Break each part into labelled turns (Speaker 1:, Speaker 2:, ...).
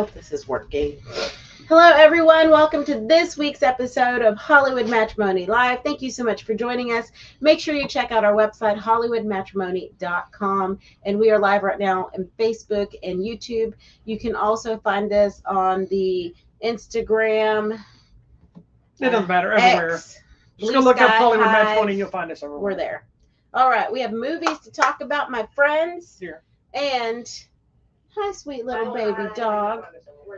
Speaker 1: hope this is working. Hello, everyone. Welcome to this week's episode of Hollywood Matrimony Live. Thank you so much for joining us. Make sure you check out our website, hollywoodmatrimony.com. And we are live right now on Facebook and YouTube. You can also find us on the Instagram.
Speaker 2: It doesn't matter. Everywhere.
Speaker 1: X,
Speaker 2: Just go look up Hollywood Matrimony and you'll find us everywhere.
Speaker 1: We're there. All right. We have movies to talk about, my friends.
Speaker 2: Here.
Speaker 1: And hi, sweet little baby dog.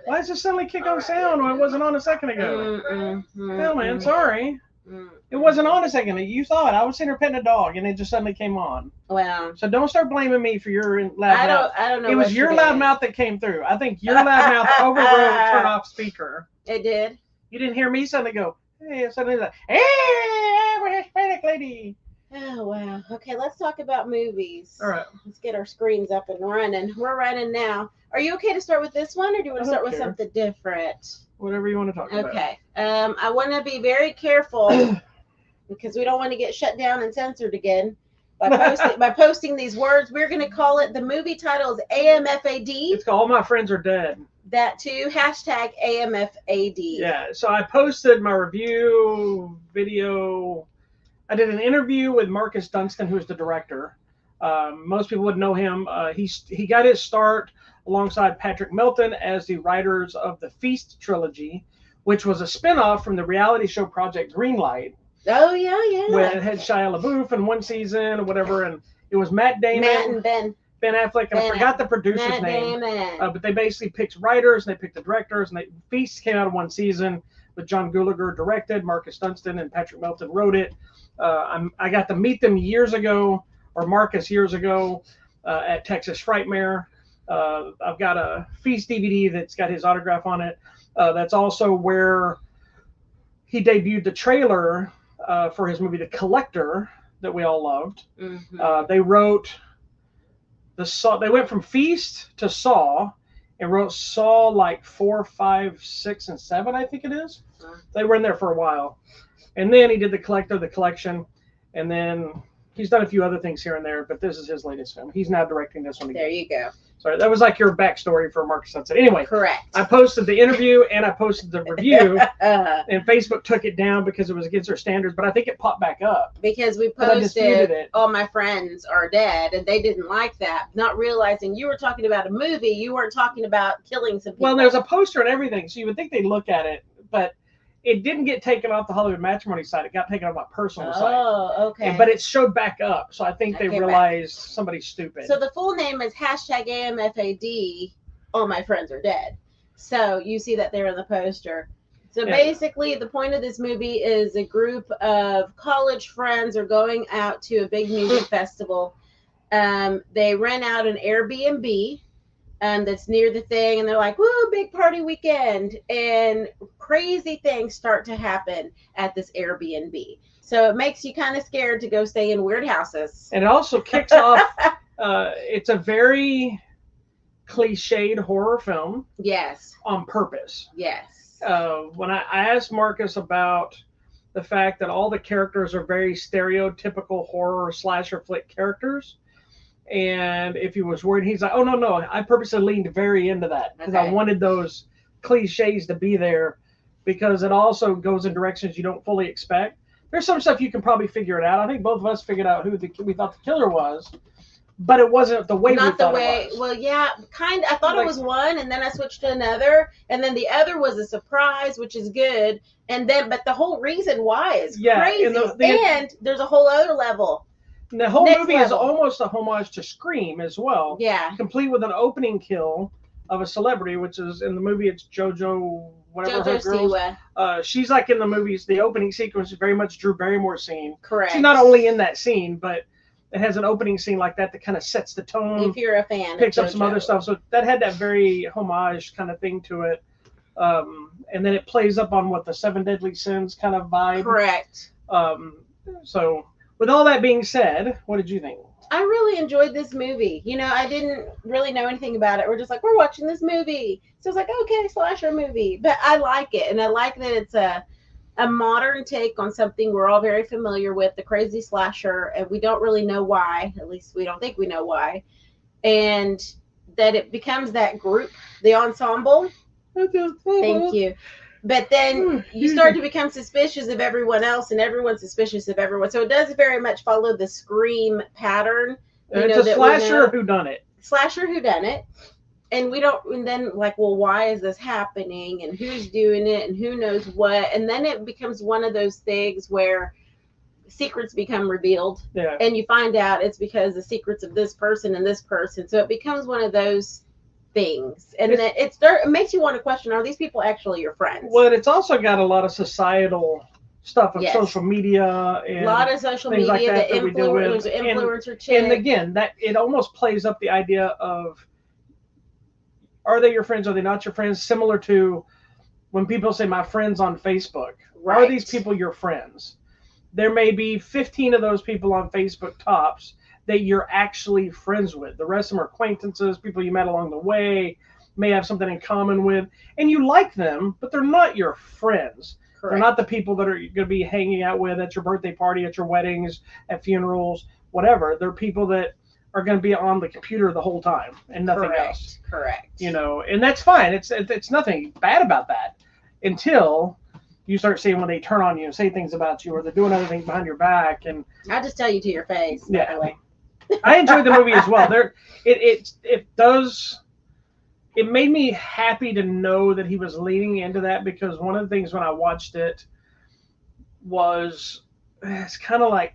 Speaker 2: Why does it suddenly kick on sound when it wasn't on a second ago? Hell, man, sorry. It wasn't on a second ago. You saw it. I was sitting there petting a dog, and it just suddenly came on.
Speaker 1: Well,
Speaker 2: so don't start blaming me for your loud mouth.
Speaker 1: I don't know.
Speaker 2: It was your loud mouth that came through. I think your loud mouth overrode turn off speaker.
Speaker 1: It did.
Speaker 2: You didn't hear me suddenly go, hey, suddenly like, hey, we're Hispanic lady.
Speaker 1: Oh, wow. Okay, let's talk about movies.
Speaker 2: All right.
Speaker 1: Let's get our screens up and running. We're running now. Are you okay to start with this one, or do you want to start with something different?
Speaker 2: Whatever you want to talk about.
Speaker 1: Okay. I want to be very careful because we don't want to get shut down and censored again by posting these words. We're going to call it, the movie title is AMFAD.
Speaker 2: It's called All My Friends Are Dead.
Speaker 1: That too, hashtag AMFAD.
Speaker 2: Yeah, so I posted my review video. I did an interview with Marcus Dunstan, who's the director. Most people would know him. He got his start alongside Patrick Melton as the writers of the Feast trilogy, which was a spinoff from the reality show Project Greenlight.
Speaker 1: Oh, yeah.
Speaker 2: Where it had Shia LaBeouf in one season or whatever, and it was Matt Damon.
Speaker 1: Matt and
Speaker 2: Ben Affleck, and I forgot the producer's name. But they basically picked writers, and they picked the directors, and Feast came out of one season, but John Gulager directed, Marcus Dunstan and Patrick Melton wrote it. I got to meet them years ago, or Marcus years ago, at Texas Frightmare. I've got a Feast DVD that's got his autograph on it. That's also where he debuted the trailer for his movie The Collector that we all loved. Mm-hmm. They wrote they went from Feast to Saw and wrote Saw like 4, 5, 6, and 7, I think it is. They were in there for a while. And then he did The Collector, The Collection, and then he's done a few other things here and there, but this is his latest film. He's now directing this one again.
Speaker 1: There you go.
Speaker 2: Sorry, that was like your backstory for Marcus Dunstan. Anyway,
Speaker 1: correct.
Speaker 2: I posted the interview and I posted the review, and Facebook took it down because it was against their standards, but I think it popped back up.
Speaker 1: Because we posted, All My Friends Are Dead, and they didn't like that, not realizing you were talking about a movie, you weren't talking about killing some people.
Speaker 2: Well, there's a poster and everything, so you would think they'd look at it, but it didn't get taken off the Hollywood Matrimony site. It got taken off my personal site.
Speaker 1: Oh, okay.
Speaker 2: But it showed back up, so I think they realized somebody's stupid.
Speaker 1: So the full name is hashtag AMFAD, All My Friends Are Dead. So you see that there in the poster. So basically, the point of this movie is a group of college friends are going out to a big music festival. They rent out an Airbnb. That's near the thing, and they're like, woo, big party weekend, and crazy things start to happen at this Airbnb. So it makes you kind of scared to go stay in weird houses.
Speaker 2: And it also kicks off, it's a very cliched horror film.
Speaker 1: Yes.
Speaker 2: On purpose.
Speaker 1: Yes.
Speaker 2: When I asked Marcus about the fact that all the characters are very stereotypical horror slasher flick characters, and if he was worried, he's like, oh, no, I purposely leaned very into that because I wanted those cliches to be there because it also goes in directions you don't fully expect. There's some stuff you can probably figure it out. I think both of us figured out who we thought the killer was, but it wasn't the way we thought it was.
Speaker 1: Well, yeah, kind of. I thought it was one, and then I switched to another, and then the other was a surprise, which is good. And then, but the whole reason why is crazy. And there's a whole other level.
Speaker 2: And the whole movie is almost a homage to Scream as well.
Speaker 1: Yeah.
Speaker 2: Complete with an opening kill of a celebrity, which is in the movie, it's JoJo, whatever her girl. She's like in the movies, the opening sequence is very much Drew Barrymore's scene.
Speaker 1: Correct.
Speaker 2: She's not only in that scene, but it has an opening scene like that kind of sets the tone.
Speaker 1: If you're a fan.
Speaker 2: Picks up some other stuff. So that had that very homage kind of thing to it. And then it plays up on what the Seven Deadly Sins kind of vibe.
Speaker 1: Correct.
Speaker 2: So with all that being said, what did you think?
Speaker 1: I really enjoyed this movie. You know, I didn't really know anything about it. We're just like, we're watching this movie. So I was like, okay, slasher movie. But I like it. And I like that it's a modern take on something we're all very familiar with, the crazy slasher. And we don't really know why. At least we don't think we know why. And that it becomes that group, the ensemble. Thank you. But then you start to become suspicious of everyone else, and everyone's suspicious of everyone. So it does very much follow the Scream pattern.
Speaker 2: It's a slasher whodunit.
Speaker 1: Slasher whodunit. And we don't, and then like, well, why is this happening? And who's doing it? And who knows what? And then it becomes one of those things where secrets become revealed.
Speaker 2: Yeah.
Speaker 1: And you find out it's because the secrets of this person and this person. So it becomes one of those things, and then it makes you want to question, are these people actually your friends?
Speaker 2: Well, it's also got a lot of societal stuff of social media and
Speaker 1: a lot of social media,
Speaker 2: like that
Speaker 1: the influencer chick.
Speaker 2: And again, that it almost plays up the idea of, are they your friends? Are they not your friends? Similar to when people say my friends on Facebook. Right. Are these people your friends? There may be 15 of those people on Facebook tops that you're actually friends with. The rest of them are acquaintances, people you met along the way, may have something in common with, and you like them, but they're not your friends. Correct. They're not the people that are going to be hanging out with at your birthday party, at your weddings, at funerals, whatever. They're people that are going to be on the computer the whole time and nothing else.
Speaker 1: Correct.
Speaker 2: You know, and that's fine. It's nothing bad about that until you start seeing when they turn on you and say things about you, or they're doing other things behind your back. And
Speaker 1: I just tell you to your face.
Speaker 2: Yeah. By the way. I enjoyed the movie as well. It made me happy to know that he was leaning into that, because one of the things when I watched it was, it's kind of like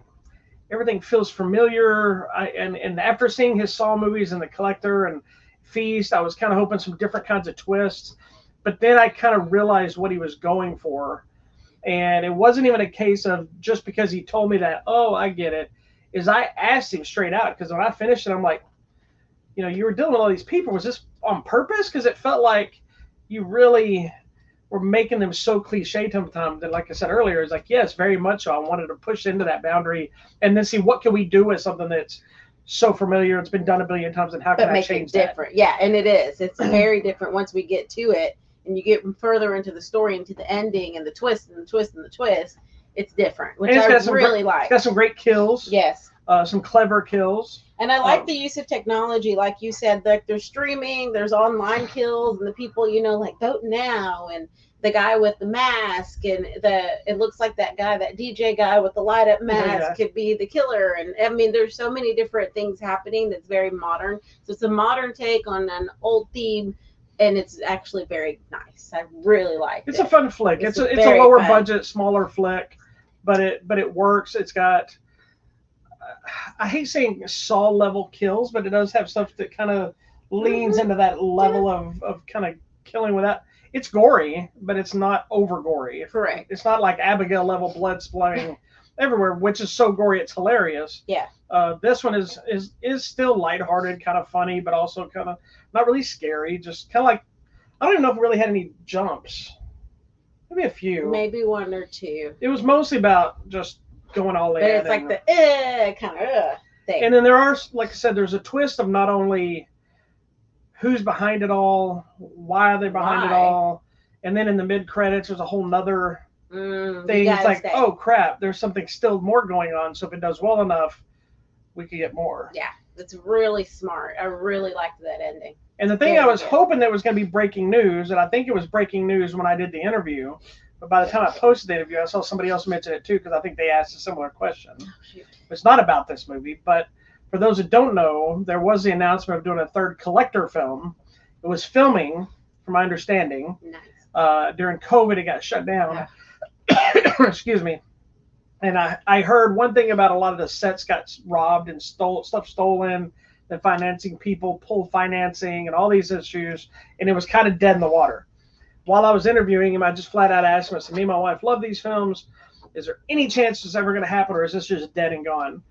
Speaker 2: everything feels familiar. And after seeing his Saw movies and The Collector and Feast, I was kind of hoping some different kinds of twists, but then I kind of realized what he was going for, and it wasn't even a case of just because he told me that, oh, I get it. Is I asked him straight out, because when I finished it, I'm like, you know, you were dealing with all these people. Was this on purpose? Because it felt like you really were making them so cliche sometimes that, like I said earlier, it's like, yes, very much so. I wanted to push into that boundary and then see what can we do with something that's so familiar. It's been done a billion times, and how can I change that?
Speaker 1: Different. Yeah, and it is. It's very different once we get to it, and you get further into the story, into the ending, and the twist, and the twist, and the twist. It's different, which I really like.
Speaker 2: It's got some great kills.
Speaker 1: Yes.
Speaker 2: Some clever kills.
Speaker 1: And I like the use of technology, like you said. Like, there's streaming, there's online kills, and the people, you know, like Vote Now, and the guy with the mask, and it looks like that guy, that DJ guy with the light up mask could be the killer. And I mean, there's so many different things happening that's very modern. So it's a modern take on an old theme. And it's actually very nice. I really like it.
Speaker 2: It's a fun flick. It's a lower budget, smaller flick, but it works. It's got, I hate saying Saw level kills, but it does have stuff that kind of leans into that level of kind of killing without. It's gory, but it's not over gory.
Speaker 1: Correct.
Speaker 2: It's not like Abigail level blood splaying everywhere, which is so gory it's hilarious.
Speaker 1: Yeah.
Speaker 2: This one is still lighthearted, kind of funny, but also kind of not really scary. Just kind of like, I don't even know if it really had any jumps. Maybe a few.
Speaker 1: Maybe one or two.
Speaker 2: It was mostly about just going all in.
Speaker 1: But it's like the kind of thing.
Speaker 2: And then there are, like I said, there's a twist of not only who's behind it all, why are they behind it all, and then in the mid credits there's a whole nother thing. It's like, oh crap, there's something still more going on. So if it does well enough, we could get more.
Speaker 1: Yeah, it's really smart. I really liked that ending.
Speaker 2: And the thing I was hoping that was going to be breaking news, and I think it was breaking news when I did the interview, but by the time I posted the interview, I saw somebody else mention it too, because I think they asked a similar question. Oh, shoot. It's not about this movie, but for those that don't know, there was the announcement of doing a third Collector film. It was filming, from my understanding. Nice. During COVID, it got shut down. Yeah. Excuse me. And I heard one thing about a lot of the sets got robbed and stuff stolen, the financing people pulled financing and all these issues, and it was kind of dead in the water. While I was interviewing him, I just flat out asked him, I said, me and my wife love these films. Is there any chance it's ever going to happen, or is this just dead and gone?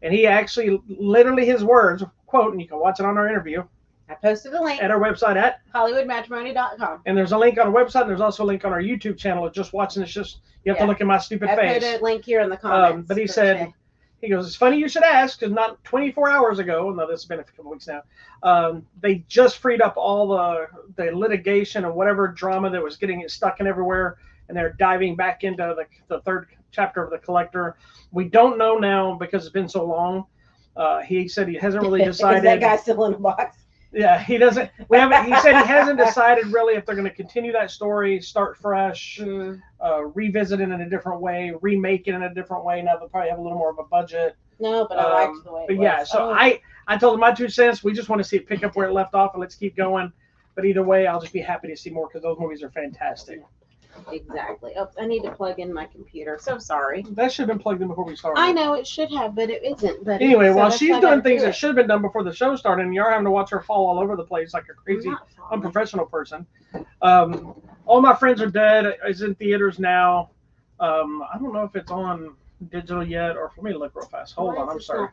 Speaker 2: And he actually, literally his words, quote, and you can watch it on our interview.
Speaker 1: I posted a link
Speaker 2: at our website at
Speaker 1: HollywoodMatrimony.com.
Speaker 2: And there's a link on our website, and there's also a link on our YouTube channel. Just watching this, you have to look at my stupid face.
Speaker 1: I put a link here in the comments.
Speaker 2: But he said, he goes, it's funny you should ask, because not 24 hours ago, no, this has been a couple weeks now, they just freed up all the litigation and whatever drama that was getting stuck in everywhere, and they're diving back into the third chapter of The Collector. We don't know now because it's been so long. He said he hasn't really decided.
Speaker 1: Is that guy still in the box?
Speaker 2: Yeah, he doesn't. We haven't. He said he hasn't decided really if they're going to continue that story, start fresh, revisit it in a different way, remake it in a different way. Now they'll probably have a little more of a budget.
Speaker 1: No, but I liked the way.
Speaker 2: But yeah, so I told him my 2 cents. We just want to see it pick up where it left off, and let's keep going. But either way, I'll just be happy to see more because those movies are fantastic.
Speaker 1: Exactly. Oh, I need to plug in my computer. So sorry.
Speaker 2: That should have been plugged in before we started.
Speaker 1: I know it should have, but it isn't. But
Speaker 2: anyway, while she's doing things that should have been done before the show started, and you're having to watch her fall all over the place like a crazy, unprofessional person. All My Friends Are Dead is in theaters now. I don't know if it's on digital yet, or let me look real fast. Hold on, I'm sorry.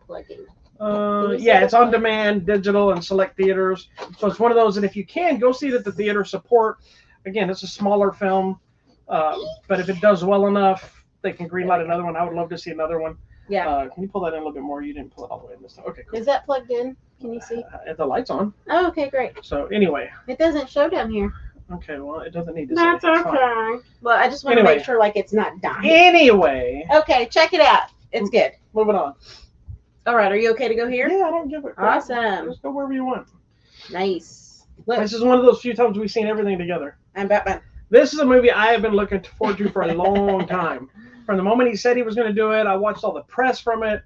Speaker 2: Yeah, it's on demand, digital, and select theaters. So it's one of those that if you can, go see it at the theater. Support. Again, it's a smaller film, but if it does well enough, they can greenlight another one. I would love to see another one.
Speaker 1: Yeah.
Speaker 2: Can you pull that in a little bit more? You didn't pull it all the way in this time. Okay, cool.
Speaker 1: Is that plugged in? Can you see?
Speaker 2: The light's on.
Speaker 1: Oh, okay, great.
Speaker 2: So anyway.
Speaker 1: It doesn't show down here.
Speaker 2: Okay, well, it doesn't need to.
Speaker 1: That's okay. Well, I just want to make sure like it's not dying.
Speaker 2: Anyway.
Speaker 1: Okay, check it out. It's good.
Speaker 2: Moving on.
Speaker 1: All right, are you okay to go here?
Speaker 2: Yeah, I don't give a crap.
Speaker 1: Awesome.
Speaker 2: Just go wherever you want.
Speaker 1: Nice. Look.
Speaker 2: This is one of those few times we've seen everything together.
Speaker 1: I'm Batman.
Speaker 2: This is a movie I have been looking forward to for a long time. From the moment he said he was going to do it, I watched all the press from it.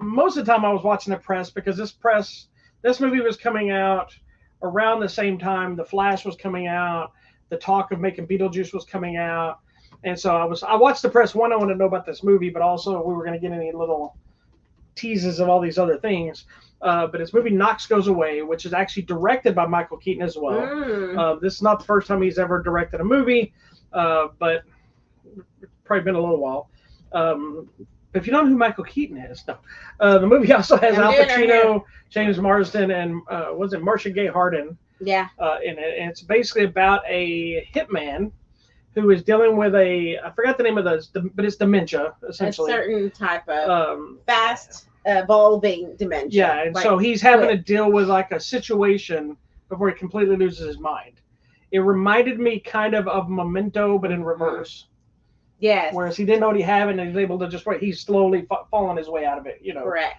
Speaker 2: Most of the time I was watching the press because this movie was coming out around the same time The Flash was coming out. The talk of making Beetlejuice was coming out. And so I watched the press. One, I wanted to know about this movie, but also we were going to get any little teases of all these other things. But his movie Knox Goes Away, which is actually directed by Michael Keaton as well. This is not the first time he's ever directed a movie, but it's probably been a little while. If you don't know who Michael Keaton is, no. The movie also has Al Pacino, James Marsden, and was it Marcia Gay Harden?
Speaker 1: Yeah.
Speaker 2: In it, and it's basically about a hitman who is dealing with I forgot the name of but it's dementia essentially.
Speaker 1: A certain type of fast evolving dementia.
Speaker 2: Yeah, and so he's having to deal with like a situation before he completely loses his mind. It reminded me kind of Memento, but in reverse.
Speaker 1: Yes.
Speaker 2: Whereas he didn't know what he had, and he's able to just he's slowly falling his way out of it,
Speaker 1: Correct.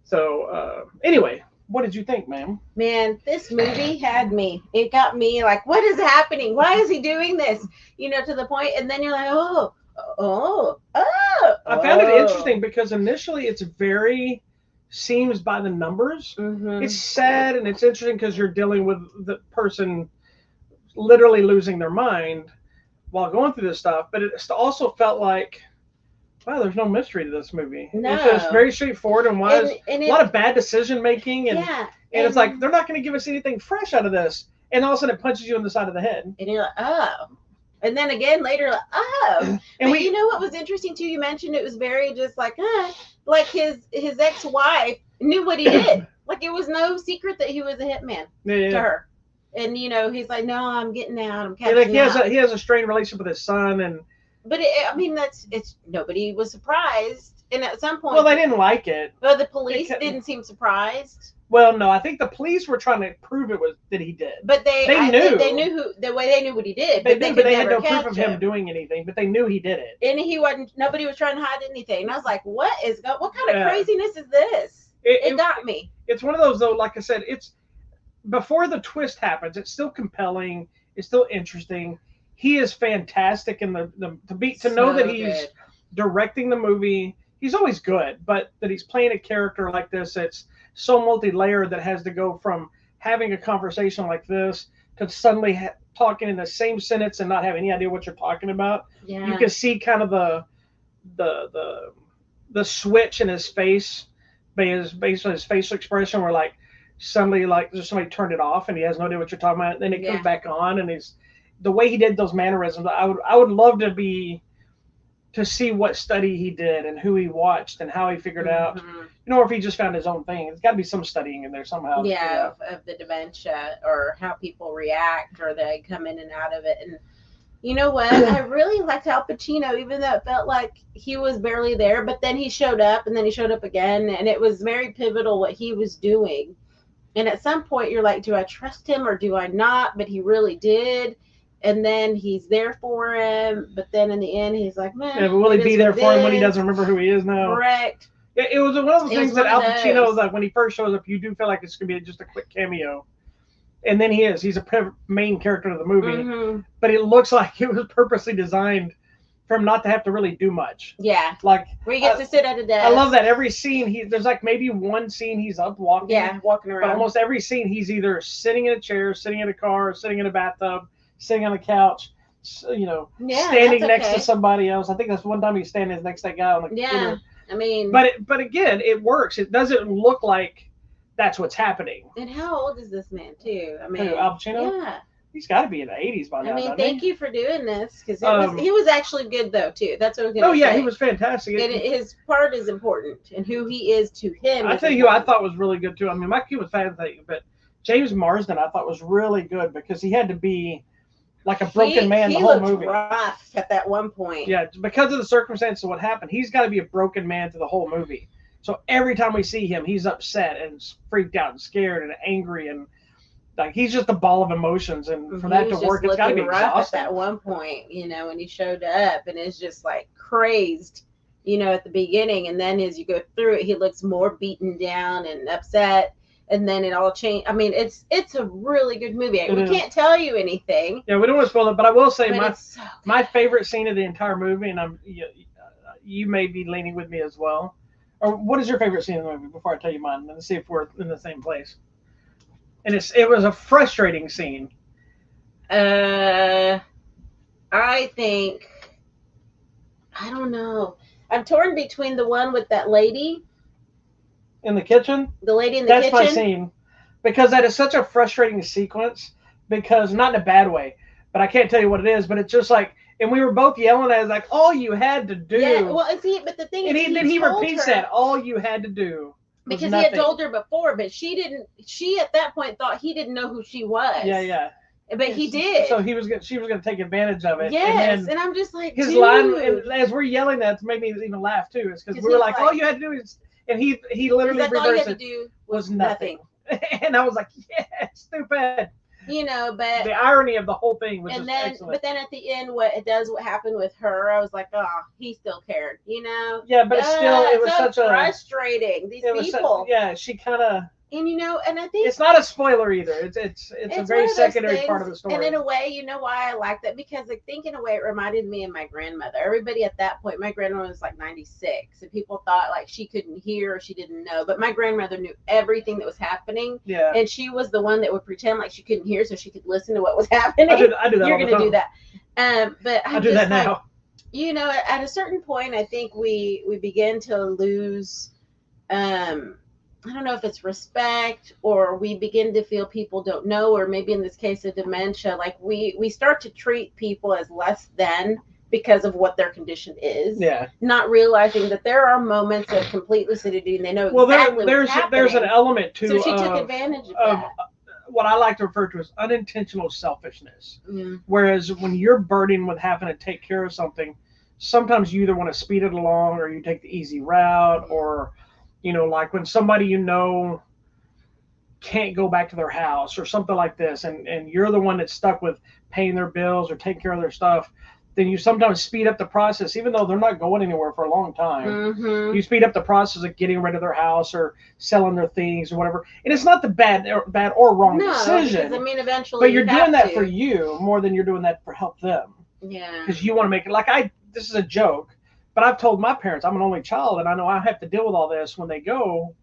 Speaker 2: So anyway, what did you think, ma'am?
Speaker 1: Man, this movie had me. It got me like, what is happening? Why is he doing this? To the point, and then you're like,
Speaker 2: I found it interesting because initially it's very seems by the numbers. Mm-hmm. It's sad and it's interesting because you're dealing with the person literally losing their mind while going through this stuff, but it also felt like, wow, there's no mystery to this movie.
Speaker 1: No.
Speaker 2: It's just very straightforward and a lot of bad decision making, and it's like they're not going to give us anything fresh out of this, and all of a sudden it punches you in the side of the head,
Speaker 1: and you're like, oh. And then again later, like, oh. And you know what was interesting too? You mentioned it was very just like his ex-wife knew what he did. Like it was no secret that he was a hitman to her. And he's like, no, I'm getting out. I'm catching out.
Speaker 2: He has a strained relationship with his son,
Speaker 1: but it's nobody was surprised. And at some point,
Speaker 2: well, they didn't like it.
Speaker 1: Well, the police didn't seem surprised.
Speaker 2: Well, no, I think the police were trying to prove it was that he did.
Speaker 1: But they knew. They knew they knew what he did.
Speaker 2: They had no proof of him doing anything. But they knew he did it.
Speaker 1: And he wasn't. Nobody was trying to hide anything. And I was like, what kind of craziness is this? It got me.
Speaker 2: It's one of those though. Like I said, it's before the twist happens. It's still compelling. It's still interesting. He is fantastic in to know that he's directing the movie. He's always good, but that he's playing a character like this, it's so multi-layered that has to go from having a conversation like this to suddenly talking in the same sentence and not have any idea what you're talking about. Yeah. You can see kind of the switch in his face based on his facial expression where like suddenly like just somebody turned it off and he has no idea what you're talking about. Then it comes back on and the way he did those mannerisms. I would love to see what study he did and who he watched and how he figured out, or if he just found his own thing. There's got to be some studying in there somehow.
Speaker 1: Yeah, of the dementia or how people react or they come in and out of it. And you know what? I really liked Al Pacino, even though it felt like he was barely there, but then he showed up and then he showed up again. And it was very pivotal what he was doing. And at some point you're like, do I trust him or do I not? But he really did. And then he's there for him, but then in the end, he's like, man.
Speaker 2: Yeah, but will he be there for him when he doesn't remember who he is now?
Speaker 1: Correct.
Speaker 2: It was one of those things that Al Pacino, like when he first shows up, you do feel like it's gonna be just a quick cameo, and then he's a main character of the movie. But it looks like it was purposely designed for him not to have to really do much.
Speaker 1: Yeah,
Speaker 2: like
Speaker 1: where he gets to sit at a desk.
Speaker 2: I love that every scene there's like maybe one scene he's up walking.
Speaker 1: Yeah, walking around.
Speaker 2: But almost every scene he's either sitting in a chair, sitting in a car, sitting in a bathtub, sitting on a couch. Standing next to somebody else. I think that's one time he's standing next to that guy on the computer.
Speaker 1: I mean,
Speaker 2: but again, it works. It doesn't look like that's what's happening.
Speaker 1: And how old is this man too? I mean,
Speaker 2: Al Pacino?
Speaker 1: Yeah,
Speaker 2: he's got to be in the 80s by now.
Speaker 1: I mean, thank you for doing this because he was actually good though too. That's what I was going to say.
Speaker 2: He was fantastic.
Speaker 1: And his part is important, and who he is to him.
Speaker 2: I tell you, who I thought was really good too. I mean, my kid was fantastic, but James Marsden I thought was really good because he had to be like a broken man the whole movie.
Speaker 1: He looked rough at that one point.
Speaker 2: Yeah, because of the circumstances of what happened, he's got to be a broken man through the whole movie. So every time we see him, he's upset and freaked out and scared and angry and like he's just a ball of emotions. And for that to work, it's got to be
Speaker 1: rough
Speaker 2: exhausting.
Speaker 1: At that one point, when he showed up and it's just like crazed, at the beginning, and then as you go through it, he looks more beaten down and upset. And then it all changed. I mean, it's a really good movie. We can't tell you anything.
Speaker 2: Yeah, we don't want to spoil it, but I will say my favorite scene of the entire movie, and you may be leaning with me as well. Or what is your favorite scene in the movie? Before I tell you mine, let's see if we're in the same place. And it was a frustrating scene.
Speaker 1: I think I don't know. I'm torn between the one with that lady.
Speaker 2: In the kitchen?
Speaker 1: The lady in the kitchen?
Speaker 2: That's my scene. Because that is such a frustrating sequence. Because, not in a bad way, but I can't tell you what it is, but it's just like, and we were both yelling at it, like, all you had to do.
Speaker 1: Yeah, well, see, but the thing is,
Speaker 2: he repeats that, all you had to do.
Speaker 1: Because he had told her before, but she at that point thought he didn't know who she was.
Speaker 2: Yeah.
Speaker 1: But he did.
Speaker 2: So she was going to take advantage of it.
Speaker 1: Yes, and I'm just like,
Speaker 2: his line, and as we're yelling that, made me even laugh too, is because we were like, all you had to do is. And he literally reversed it. Was nothing. And I was like, yeah, stupid.
Speaker 1: But
Speaker 2: the irony of the whole thing was excellent.
Speaker 1: But then at the end, what happened with her, I was like, oh, he still cared,
Speaker 2: Yeah, but still, it was such
Speaker 1: frustrating. These people.
Speaker 2: She kind of.
Speaker 1: And and I think
Speaker 2: it's not a spoiler either. It's a very secondary part of the story.
Speaker 1: And in a way, why I like that, because I think in a way it reminded me of my grandmother. Everybody at that point, my grandmother was like 96, and people thought like she couldn't hear or she didn't know, but my grandmother knew everything that was happening.
Speaker 2: Yeah.
Speaker 1: And she was the one that would pretend like she couldn't hear so she could listen to what was happening. I
Speaker 2: do that.
Speaker 1: You're going to do that. But
Speaker 2: I do that now.
Speaker 1: At a certain point, I think we begin to lose. I don't know if it's respect, or we begin to feel people don't know, or maybe in this case of dementia, like we start to treat people as less than because of what their condition is.
Speaker 2: Yeah.
Speaker 1: Not realizing that there are moments of complete lucidity and they know exactly what's happening.
Speaker 2: There's an element to.
Speaker 1: So she took advantage of that.
Speaker 2: What I like to refer to as unintentional selfishness.
Speaker 1: Mm-hmm.
Speaker 2: Whereas when you're burdened with having to take care of something, sometimes you either want to speed it along or you take the easy route, or like when somebody can't go back to their house or something like this, and you're the one that's stuck with paying their bills or taking care of their stuff, then you sometimes speed up the process, even though they're not going anywhere for a long time.
Speaker 1: Mm-hmm.
Speaker 2: You speed up the process of getting rid of their house or selling their things or whatever. And it's not the bad or wrong decision.
Speaker 1: I mean, eventually.
Speaker 2: But you're doing that for you more than you're doing that for help them.
Speaker 1: Yeah.
Speaker 2: Because you want to make it this is a joke. But I've told my parents, I'm an only child, and I know I have to deal with all this when they go,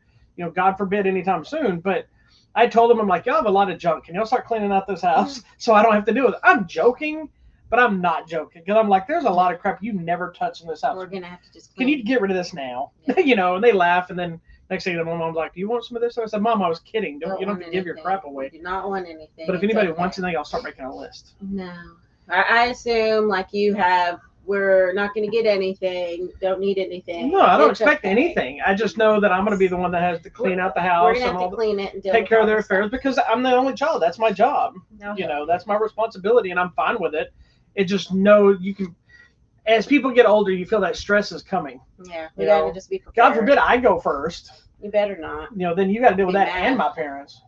Speaker 2: God forbid anytime soon. But I told them, I'm like, y'all have a lot of junk. Can y'all start cleaning out this house so I don't have to deal with it? I'm joking, but I'm not joking. Because I'm like, there's a lot of crap you never touch in this house.
Speaker 1: We're going to have to just clean.
Speaker 2: Can you get rid of this now? Yeah. And they laugh, and then next thing you know, my mom's like, do you want some of this? So I said, Mom, I was kidding. You don't have to give your crap away.
Speaker 1: You do not want anything.
Speaker 2: But if anybody wants anything, I'll start making a list.
Speaker 1: No. I assume like you have, we're not going to get anything, don't need anything.
Speaker 2: No, I don't expect anything. I just know that I'm going to be the one that has to clean out the house.
Speaker 1: We're going to have to clean it and
Speaker 2: take care of their affairs because I'm the only child. That's my job.
Speaker 1: Okay.
Speaker 2: That's my responsibility, and I'm fine with it. It just you can, as people get older, you feel that stress is coming.
Speaker 1: Yeah, we got to just be prepared.
Speaker 2: God forbid I go first.
Speaker 1: You better not.
Speaker 2: Then you got to deal with that and my parents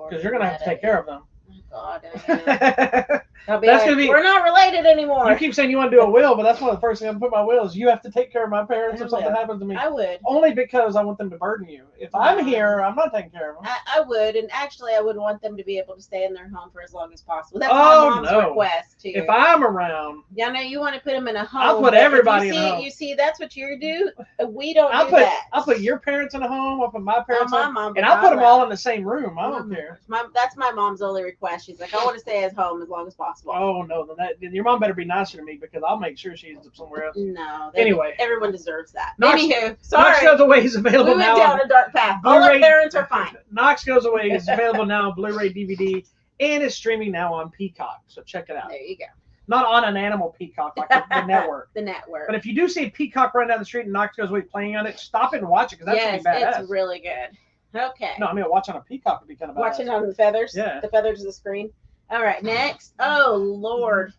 Speaker 2: because you're going to have to take care of them.
Speaker 1: Oh, God. I'll be that's like, we're not related anymore.
Speaker 2: You keep saying you want to do a will, but that's one of the first things I'm put my will is you have to take care of my parents if something happens to me.
Speaker 1: I would.
Speaker 2: Only because I want them to burden you. If I'm here, I'm not taking care of them.
Speaker 1: I would, and actually I would want them to be able to stay in their home for as long as possible. That's my mom's request too.
Speaker 2: If I'm around.
Speaker 1: Yeah, no, you want to put them in a home.
Speaker 2: I'll put everybody in a home.
Speaker 1: You see, that's what you do. We don't do that.
Speaker 2: I'll put your parents in a home. I'll put my parents in a home. And
Speaker 1: I'll
Speaker 2: put them all in the same room. I don't care.
Speaker 1: That's my mom's only request. She's like, I want to stay at home as long as possible.
Speaker 2: Oh no, then your mom better be nicer to me because I'll make sure she ends up somewhere else.
Speaker 1: No.
Speaker 2: Anyway,
Speaker 1: everyone deserves that.
Speaker 2: Knox,
Speaker 1: Anywho, sorry.
Speaker 2: Knox Goes Away is available now.
Speaker 1: We went down a dark path. All our parents are fine.
Speaker 2: Knox Goes Away is available now on Blu-ray, DVD, and is streaming now on Peacock. So check it out.
Speaker 1: There you go.
Speaker 2: Not on an animal Peacock like the network.
Speaker 1: The network.
Speaker 2: But if you do see a Peacock run down the street and Knox Goes Away playing on it, stop it and watch it because that's really badass.
Speaker 1: It's really good. Okay.
Speaker 2: No, I mean watching on a Peacock would be kind of badass.
Speaker 1: Watching on the feathers.
Speaker 2: Yeah.
Speaker 1: The feathers of the screen. All right, next. Oh Lord,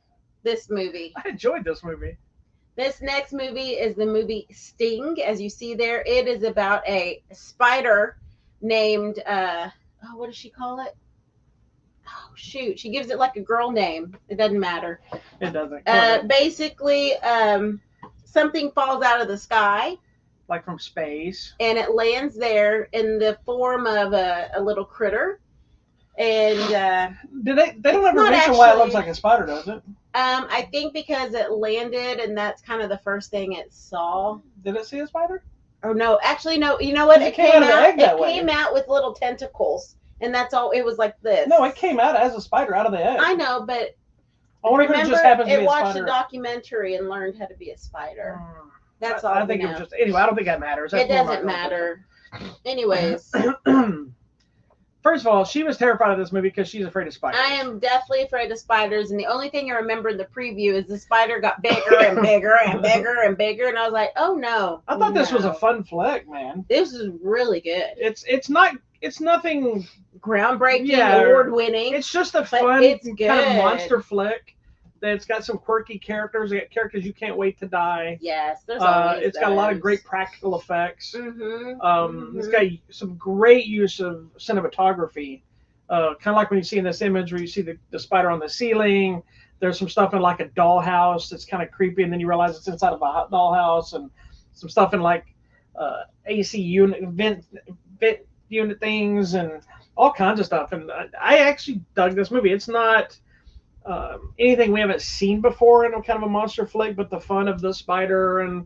Speaker 1: this movie.
Speaker 2: I enjoyed this movie.
Speaker 1: This next movie is the movie Sting. As you see there, it is about a spider named what does she call it? Oh shoot, she gives it like a girl name. It doesn't matter.
Speaker 2: It doesn't.
Speaker 1: Basically, something falls out of the sky.
Speaker 2: Like from space.
Speaker 1: And it lands there in the form of a little critter. And
Speaker 2: they don't have a reason why it looks like a spider, does it?
Speaker 1: I think because it landed and that's kind of the first thing it saw.
Speaker 2: Did it see a spider?
Speaker 1: Oh no, actually no. You know what?
Speaker 2: It came
Speaker 1: out with little tentacles, and that's all. It was like this.
Speaker 2: No, it came out as a spider out of the egg.
Speaker 1: I know, but
Speaker 2: I wonder if it just happens to be a spider.
Speaker 1: It watched a documentary and learned how to be a spider. That's all.
Speaker 2: I think it was just anyway. I don't think that matters.
Speaker 1: It doesn't matter. Anyways.
Speaker 2: First of all, she was terrified of this movie because she's afraid of spiders.
Speaker 1: I am definitely afraid of spiders, and the only thing I remember in the preview is the spider got bigger and bigger and bigger and bigger, and I was like, oh no.
Speaker 2: I thought this was a fun flick, man.
Speaker 1: This is really good.
Speaker 2: It's nothing
Speaker 1: groundbreaking, award-winning.
Speaker 2: It's just a fun kind of monster flick. That's got some quirky characters. They got characters you can't wait to die.
Speaker 1: Yes, there's always
Speaker 2: it's got a lot of great practical effects.
Speaker 1: Mm-hmm.
Speaker 2: It's got some great use of cinematography. Kind of like when you see in this image where you see the spider on the ceiling. There's some stuff in like a dollhouse that's kind of creepy, and then you realize it's inside of a dollhouse, and some stuff in like AC unit vent unit things, and all kinds of stuff. And I actually dug this movie. It's not anything we haven't seen before in a kind of a monster flick, but the fun of the spider and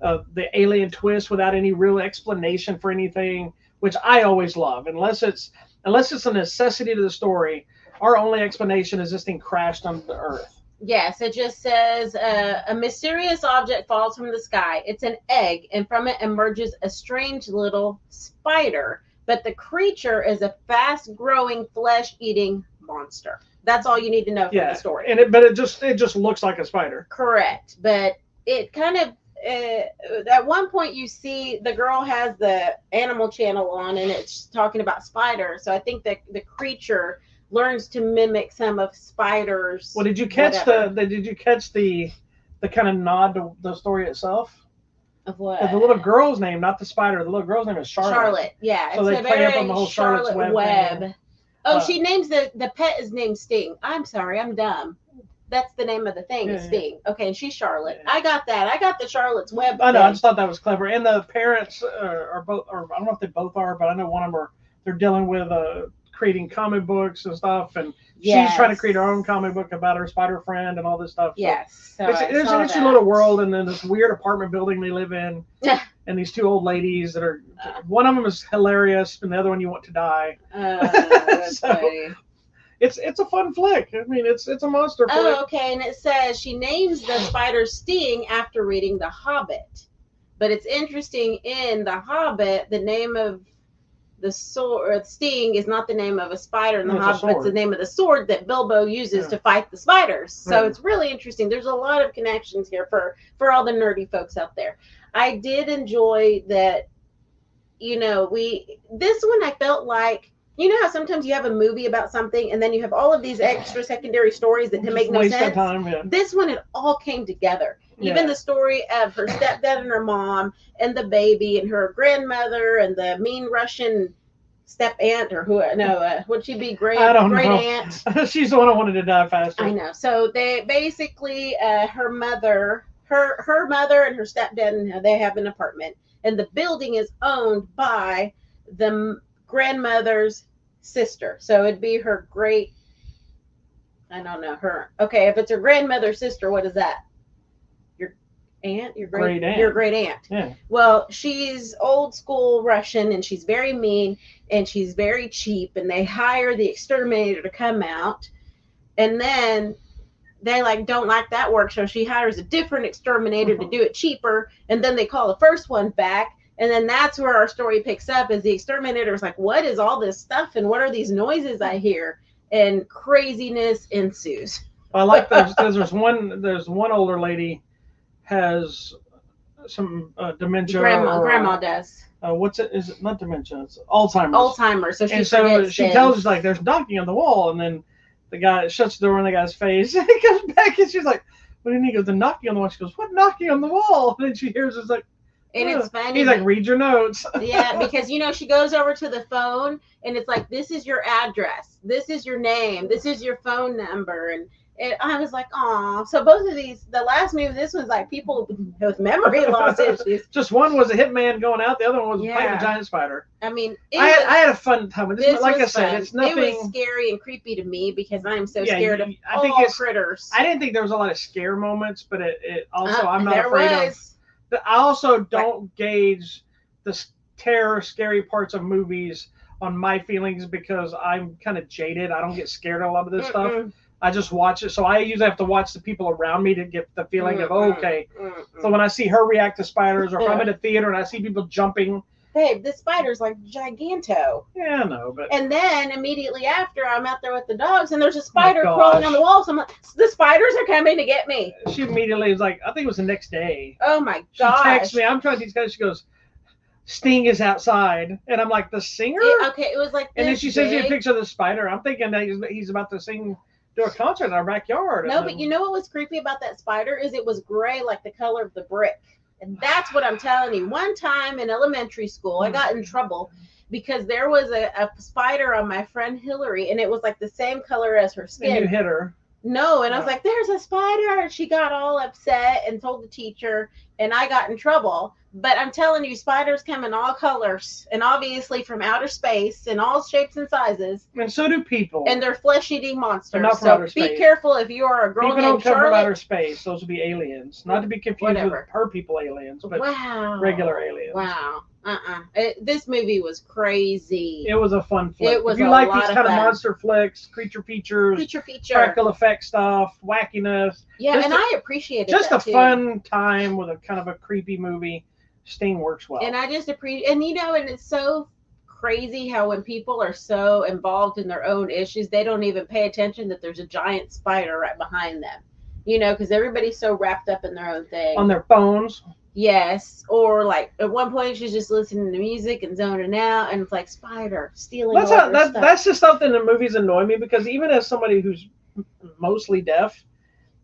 Speaker 2: the alien twist without any real explanation for anything, which I always love. Unless it's a necessity to the story, our only explanation is this thing crashed on the Earth.
Speaker 1: Yes, it just says a mysterious object falls from the sky. It's an egg, and from it emerges a strange little spider. But the creature is a fast-growing, flesh-eating monster. That's all you need to know from the story.
Speaker 2: And it just looks like a spider.
Speaker 1: Correct, but it kind of at one point you see the girl has the Animal Channel on, and it's talking about spiders. So I think that the creature learns to mimic some of spiders.
Speaker 2: Well, did you catch the kind of nod to the story itself?
Speaker 1: Of what?
Speaker 2: The little girl's name, not the spider. The little girl's name is Charlotte.
Speaker 1: Charlotte, yeah.
Speaker 2: So they play up on the whole Charlotte's Web.
Speaker 1: Oh, she names the pet is named Sting. I'm sorry, I'm dumb. That's the name of the thing, is Sting. Okay, and she's Charlotte. Yeah. I got that. I got the Charlotte's Web.
Speaker 2: I know. I just thought that was clever. And the parents are both, or I don't know if they both are, but I know one of them they're dealing with creating comic books and stuff, and she's trying to create her own comic book about her spider friend and all this stuff. So
Speaker 1: yes. So
Speaker 2: it's an interesting little world, and then this weird apartment building they live in. And these two old ladies that are, one of them is hilarious, and the other one you want to die.
Speaker 1: That's funny.
Speaker 2: It's a fun flick. I mean, it's a monster flick.
Speaker 1: Oh, okay. And it says she names the spider Sting after reading The Hobbit. But it's interesting, in The Hobbit, the name of the sword, or Sting, is not the name of a spider in The Hobbit. It's the name of the sword that Bilbo uses to fight the spiders. So it's really interesting. There's a lot of connections here for all the nerdy folks out there. I did enjoy that, this one I felt like, you know how sometimes you have a movie about something and then you have all of these extra secondary stories that make no sense?
Speaker 2: Time, yeah.
Speaker 1: This one, it all came together. Even the story of her stepdad and her mom and the baby and her grandmother and the mean Russian step aunt or who? No, would she be great?
Speaker 2: I don't
Speaker 1: great
Speaker 2: know.
Speaker 1: Aunt.
Speaker 2: She's the one who wanted to die faster.
Speaker 1: I know. So they basically, her mother and her stepdad, they have an apartment, and the building is owned by the grandmother's sister. So it'd be her great. I don't know her. Okay, if it's her grandmother's sister, what is that? Your aunt, your great aunt. Your great aunt.
Speaker 2: Yeah.
Speaker 1: Well, she's old school Russian, and she's very mean, and she's very cheap, and they hire the exterminator to come out, and then they don't like that work, so she hires a different exterminator to do it cheaper, and then they call the first one back, and then that's where our story picks up. Is the exterminator is like, what is all this stuff, and what are these noises I hear? And craziness ensues.
Speaker 2: I like those because there's one older lady has some dementia.
Speaker 1: Grandma does.
Speaker 2: What's it? Is it not dementia? It's Alzheimer's.
Speaker 1: Alzheimer's.
Speaker 2: So she tells us there's knocking on the wall, and then the guy shuts the door in the guy's face. And he comes back, and she's like, "What do you mean?" He goes, "The knocking on the wall." She goes, "What knocking on the wall?" And then she hears it's like.
Speaker 1: And it's funny.
Speaker 2: He's like, read your notes.
Speaker 1: Yeah, because she goes over to the phone, and it's like, this is your address, this is your name, this is your phone number, and I was like, oh. So both of these, the last movie, this was like people with memory loss issues.
Speaker 2: Just one was a hitman going out, the other one was fighting a giant spider.
Speaker 1: I mean,
Speaker 2: I had a fun time with this. Like I said,
Speaker 1: fun.
Speaker 2: It's nothing.
Speaker 1: It was scary and creepy to me because I'm so scared of all critters.
Speaker 2: I didn't think there was a lot of scare moments, but it also I'm not
Speaker 1: there
Speaker 2: afraid
Speaker 1: was.
Speaker 2: of. I also don't gauge the terror, scary parts of movies on my feelings because I'm kind of jaded. I don't get scared of a lot of this stuff. I just watch it. So I usually have to watch the people around me to get the feeling of, okay. So when I see her react to spiders, or if I'm in a theater and I see people jumping.
Speaker 1: Babe, this spider's like giganto.
Speaker 2: Yeah, I know.
Speaker 1: And then immediately after, I'm out there with the dogs, and there's a spider crawling on the wall. So I'm like, the spiders are coming to get me.
Speaker 2: She immediately was like, I think it was the next day.
Speaker 1: Oh my gosh.
Speaker 2: She texts me. I'm trying to teach guys. She goes, Sting is outside. And I'm like, the singer?
Speaker 1: It was like this.
Speaker 2: And then she sends me a picture of the spider. I'm thinking that he's about to do a concert in our backyard.
Speaker 1: No, but you know what was creepy about that spider is it was gray like the color of the brick. And that's what I'm telling you. One time in elementary school, I got in trouble because there was a spider on my friend Hillary, and it was like the same color as her skin.
Speaker 2: And you hit her.
Speaker 1: No, and I was like, there's a spider. And she got all upset and told the teacher, and I got in trouble. But I'm telling you, spiders come in all colors, and obviously from outer space, in all shapes and sizes.
Speaker 2: And so do people.
Speaker 1: And they're flesh-eating monsters.
Speaker 2: Not from
Speaker 1: so
Speaker 2: outer space.
Speaker 1: Be careful if you are a girl
Speaker 2: people
Speaker 1: named Charlotte.
Speaker 2: People don't come from outer space. Those would be aliens. Not to be confused with her people aliens, but regular aliens.
Speaker 1: Wow. This movie was crazy.
Speaker 2: It was a fun flick.
Speaker 1: It was
Speaker 2: if you like these kind of monster flicks, creature features, practical effect stuff, wackiness.
Speaker 1: Yeah, and I appreciated
Speaker 2: just
Speaker 1: that
Speaker 2: a fun time with a kind of a creepy movie. Sting works well.
Speaker 1: And I just appreciate, and and it's so crazy how when people are so involved in their own issues, they don't even pay attention that there's a giant spider right behind them. Because everybody's so wrapped up in their own thing.
Speaker 2: On their phones.
Speaker 1: Yes, or like at one point she's just listening to music and zoning out, and it's like spider stealing.
Speaker 2: That's just something that movies annoy me because even as somebody who's mostly deaf,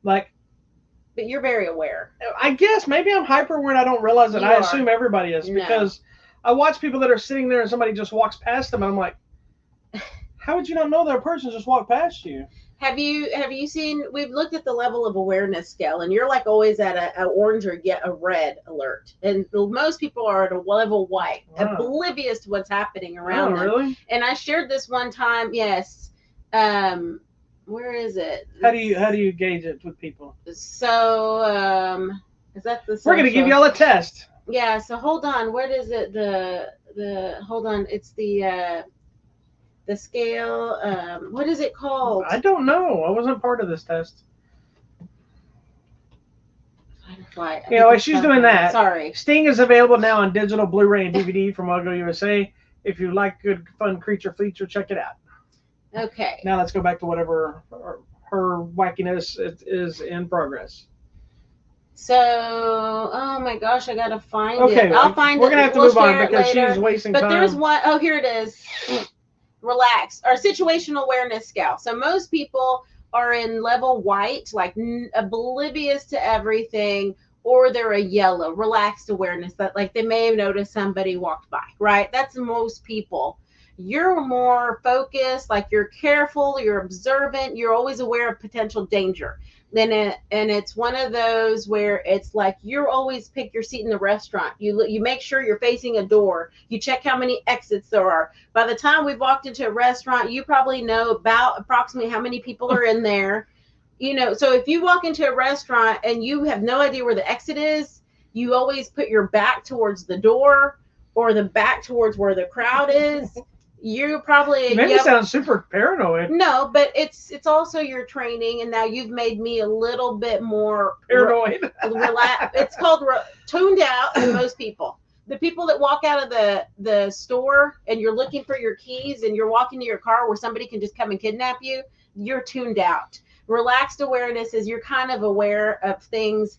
Speaker 2: like.
Speaker 1: But you're very aware.
Speaker 2: I guess maybe I'm hyper aware and I don't realize it. I assume everybody is because I watch people that are sitting there and somebody just walks past them and I'm like, how would you not know that a person just walked past you?
Speaker 1: Have you seen? We've looked at the level of awareness scale, and you're like always at a orange or a red alert, and most people are at a level white, oblivious to what's happening around them.
Speaker 2: Really?
Speaker 1: And I shared this one time. Yes. Where is it?
Speaker 2: How do you gauge it with people?
Speaker 1: So, is that the?
Speaker 2: We're gonna give y'all a test.
Speaker 1: Yeah. So hold on. What is it? Hold on. It's the scale. What is it called?
Speaker 2: I don't know. I wasn't part of this test. She's doing that.
Speaker 1: Sorry.
Speaker 2: Sting is available now on digital, Blu-ray, and DVD from Logo USA. If you like good, fun creature feature, check it out.
Speaker 1: Okay.
Speaker 2: Now let's go back to whatever her wackiness is in progress.
Speaker 1: So, oh my gosh, I gotta find it.
Speaker 2: Okay,
Speaker 1: I'll find it.
Speaker 2: We're gonna have to move on because she's wasting time.
Speaker 1: But there's one. Oh, here it is. Relax. Our situational awareness scale. So most people are in level white, like oblivious to everything, or they're a yellow, relaxed awareness that like they may have noticed somebody walked by. Right. That's most people. You're more focused, like you're careful, you're observant, you're always aware of potential danger. And it's one of those where it's like you're always pick your seat in the restaurant. You make sure you're facing a door. You check how many exits there are. By the time we've walked into a restaurant, you probably know about approximately how many people are in there. So if you walk into a restaurant and you have no idea where the exit is, you always put your back towards the door or the back towards where the crowd is. You probably
Speaker 2: maybe sound super paranoid.
Speaker 1: No, but it's also your training, and now you've made me a little bit more
Speaker 2: paranoid.
Speaker 1: Relax. It's called tuned out than most people. The people that walk out of the store and you're looking for your keys and you're walking to your car where somebody can just come and kidnap you, you're tuned out. Relaxed awareness is you're kind of aware of things.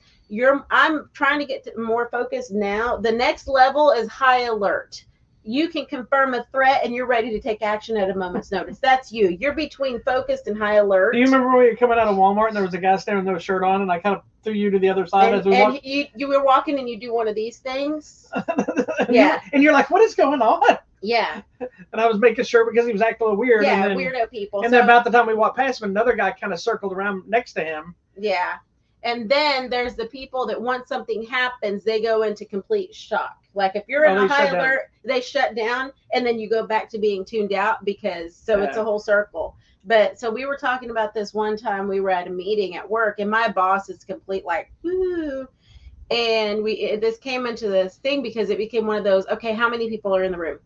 Speaker 1: I'm trying to get more focused now. The next level is high alert. You can confirm a threat and you're ready to take action at a moment's notice. That's you. You're between focused and high alert.
Speaker 2: Do you remember when we were coming out of Walmart and there was a guy standing with no shirt on and I kind of threw you to the other side as we walked?
Speaker 1: You were walking and you do one of these things.
Speaker 2: And you're like, what is going on?
Speaker 1: Yeah.
Speaker 2: And I was making sure because he was acting a little weird.
Speaker 1: Yeah,
Speaker 2: and then,
Speaker 1: weirdo people.
Speaker 2: And then about the time we walked past him, another guy kind of circled around next to him.
Speaker 1: Yeah. And then there's the people that once something happens, they go into complete shock. Like if you're in a high alert, they shut down and then you go back to being tuned out it's a whole circle. But so we were talking about this one time we were at a meeting at work and my boss is complete like, woo. And this came into this thing because it became one of those, okay, how many people are in the room?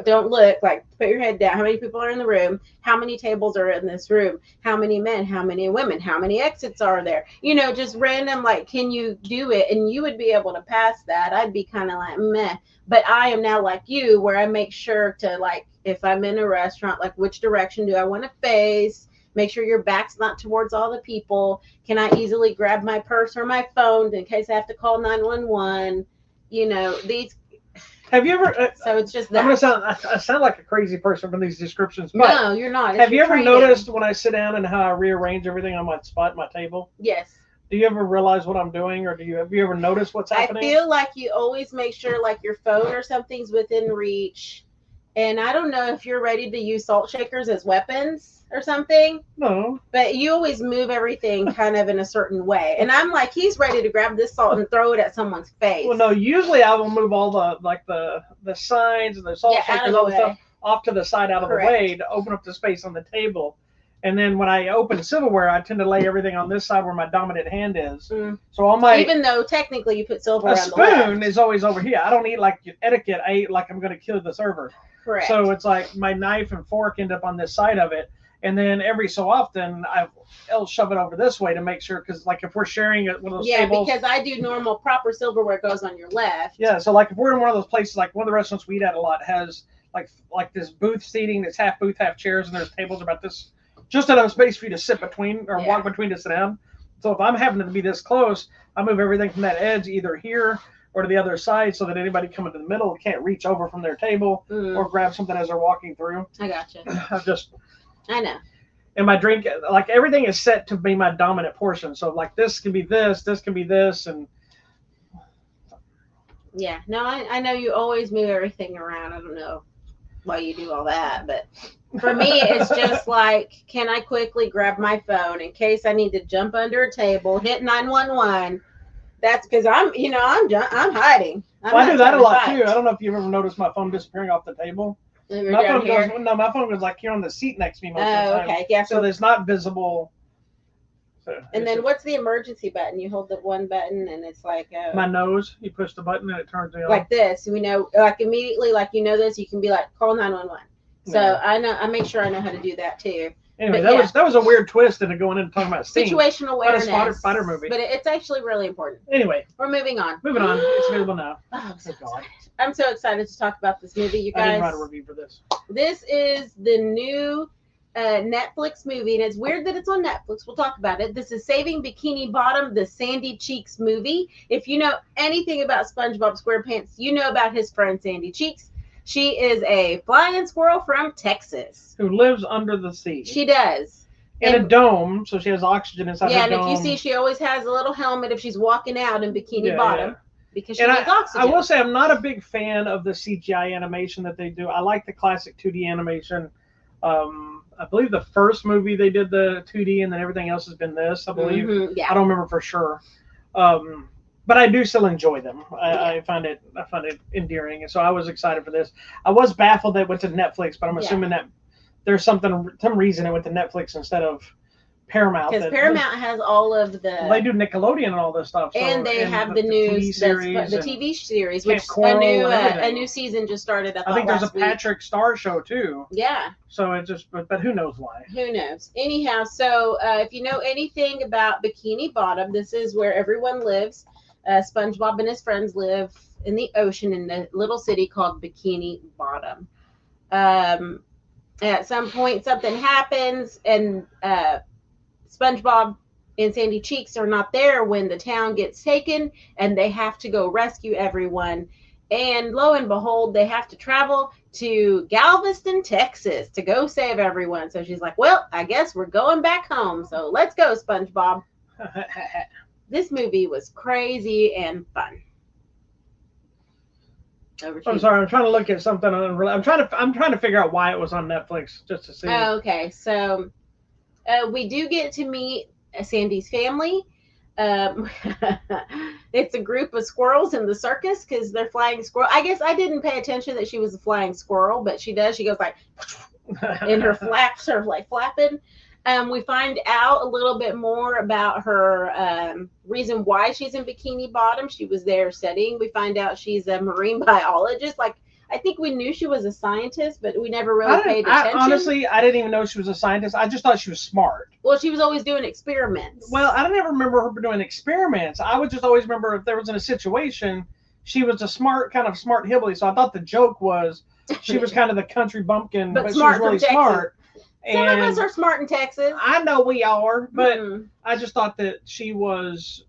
Speaker 1: Don't look, like put your head down. How many people are in the room? How many tables are in this room? How many men? How many women? How many exits are there? Just random, like, can you do it? And you would be able to pass that. I'd be kind of like, meh. But I am now like you, where I make sure to, like, if I'm in a restaurant, like, which direction do I want to face? Make sure your back's not towards all the people. Can I easily grab my purse or my phone in case I have to call 911? These.
Speaker 2: Have you ever?
Speaker 1: So it's just that.
Speaker 2: I sound like a crazy person from these descriptions. But
Speaker 1: no, you're not.
Speaker 2: Have you ever noticed when I sit down and how I rearrange everything on my spot, my table?
Speaker 1: Yes.
Speaker 2: Do you ever realize what I'm doing, or have you ever noticed what's happening?
Speaker 1: I feel like you always make sure like your phone or something's within reach. And I don't know if you're ready to use salt shakers as weapons or something.
Speaker 2: No.
Speaker 1: But you always move everything kind of in a certain way. And I'm like, he's ready to grab this salt and throw it at someone's face.
Speaker 2: Well, no, usually I will move all the signs and the salt shakers, all the stuff off to the side out of the way to open up the space on the table. And then when I open silverware, I tend to lay everything on this side where my dominant hand is.
Speaker 1: Mm.
Speaker 2: So all my
Speaker 1: even though technically you put silverware on the
Speaker 2: left. A spoon is always over here. I don't eat like etiquette. I eat like I'm going to kill the server.
Speaker 1: Correct.
Speaker 2: So it's like my knife and fork end up on this side of it. And then every so often I'll shove it over this way to make sure, because like if we're sharing one of those tables.
Speaker 1: Yeah, because I do normal proper silverware goes on your left.
Speaker 2: Yeah, so like if we're in one of those places, like one of the restaurants we eat at a lot has like this booth seating that's half booth, half chairs, and there's tables about this, just enough space for you to sit between or walk between to sit down. So if I'm having to be this close, I move everything from that edge either here or to the other side so that anybody coming to the middle can't reach over from their table or grab something as they're walking through.
Speaker 1: I gotcha.
Speaker 2: I
Speaker 1: know.
Speaker 2: And my drink, like everything is set to be my dominant portion. So like this can be this can be this, and
Speaker 1: yeah, no, I know you always move everything around. I don't know why you do all that, but for me, it's just like, can I quickly grab my phone in case I need to jump under a table, hit 911? That's because I'm hiding.
Speaker 2: I do that a lot too. I don't know if you've ever noticed my phone disappearing off the table. My phone goes like here on the seat next to me most of the time.
Speaker 1: Okay, yeah.
Speaker 2: So it's not visible. So
Speaker 1: and then what's the emergency button? You hold the one button and it's like
Speaker 2: my nose. You push the button and it turns me on.
Speaker 1: Like this. We know, like immediately, like this. You can be like, call 911. So I know. I make sure I know how to do that too.
Speaker 2: Anyway, that was a weird twist into going in and talking about steam.
Speaker 1: Situational awareness.
Speaker 2: Not a spider movie.
Speaker 1: But it's actually really important.
Speaker 2: Anyway,
Speaker 1: we're moving on.
Speaker 2: It's available now.
Speaker 1: Oh, I'm so excited to talk about this movie, you guys.
Speaker 2: I didn't write a review for this.
Speaker 1: This is the new Netflix movie, and it's weird that it's on Netflix. We'll talk about it. This is Saving Bikini Bottom, the Sandy Cheeks movie. If you know anything about SpongeBob SquarePants, you know about his friend Sandy Cheeks. She is a flying squirrel from Texas.
Speaker 2: Who lives under the sea.
Speaker 1: She does.
Speaker 2: In a dome, so she has oxygen inside her dome.
Speaker 1: Yeah, and if you see, she always has a little helmet if she's walking out in Bikini Bottom. because she needs oxygen.
Speaker 2: I will say I'm not a big fan of the CGI animation that they do. I like the classic 2D animation. I believe the first movie they did the 2D, and then everything else has been this, I believe.
Speaker 1: Yeah.
Speaker 2: I don't remember for sure. But I do still enjoy them. I find it endearing, and so I was excited for this. I was baffled that it went to Netflix, but I'm assuming that there's some reason it went to Netflix instead of Paramount.
Speaker 1: Because Paramount has all of the.
Speaker 2: Well, they do Nickelodeon and all this stuff. So,
Speaker 1: and they have the news, the TV series, which a new season just started. I think
Speaker 2: there's a Patrick Star show too.
Speaker 1: Yeah.
Speaker 2: So it just, but who knows why?
Speaker 1: Who knows? Anyhow, so if you know anything about Bikini Bottom, this is where everyone lives. SpongeBob and his friends live in the ocean in a little city called Bikini Bottom. At some point, something happens, and SpongeBob and Sandy Cheeks are not there when the town gets taken, and they have to go rescue everyone. And lo and behold, they have to travel to Galveston, Texas to go save everyone. So she's like, well, I guess we're going back home. So let's go, SpongeBob. This movie was crazy and fun.
Speaker 2: I'm sorry, I'm trying to look at something. I'm trying to figure out why it was on Netflix, just to see.
Speaker 1: Okay, so we do get to meet Sandy's family. It's a group of squirrels in the circus because they're flying squirrel. I guess I didn't pay attention that she was a flying squirrel, but she does. She goes like, and her flaps are like flapping. We find out a little bit more about her reason why she's in Bikini Bottom. She was there studying. We find out she's a marine biologist. Like, I think we knew she was a scientist, but we never really paid attention.
Speaker 2: Honestly, I didn't even know she was a scientist. I just thought she was smart.
Speaker 1: Well, she was always doing experiments.
Speaker 2: Well, I don't ever remember her doing experiments. I would just always remember if there was in a situation, she was a smart hillbilly. So I thought the joke was she was kind of the country bumpkin, but she was really smart.
Speaker 1: Some of us are smart in Texas.
Speaker 2: I know we are, but I just thought that she was.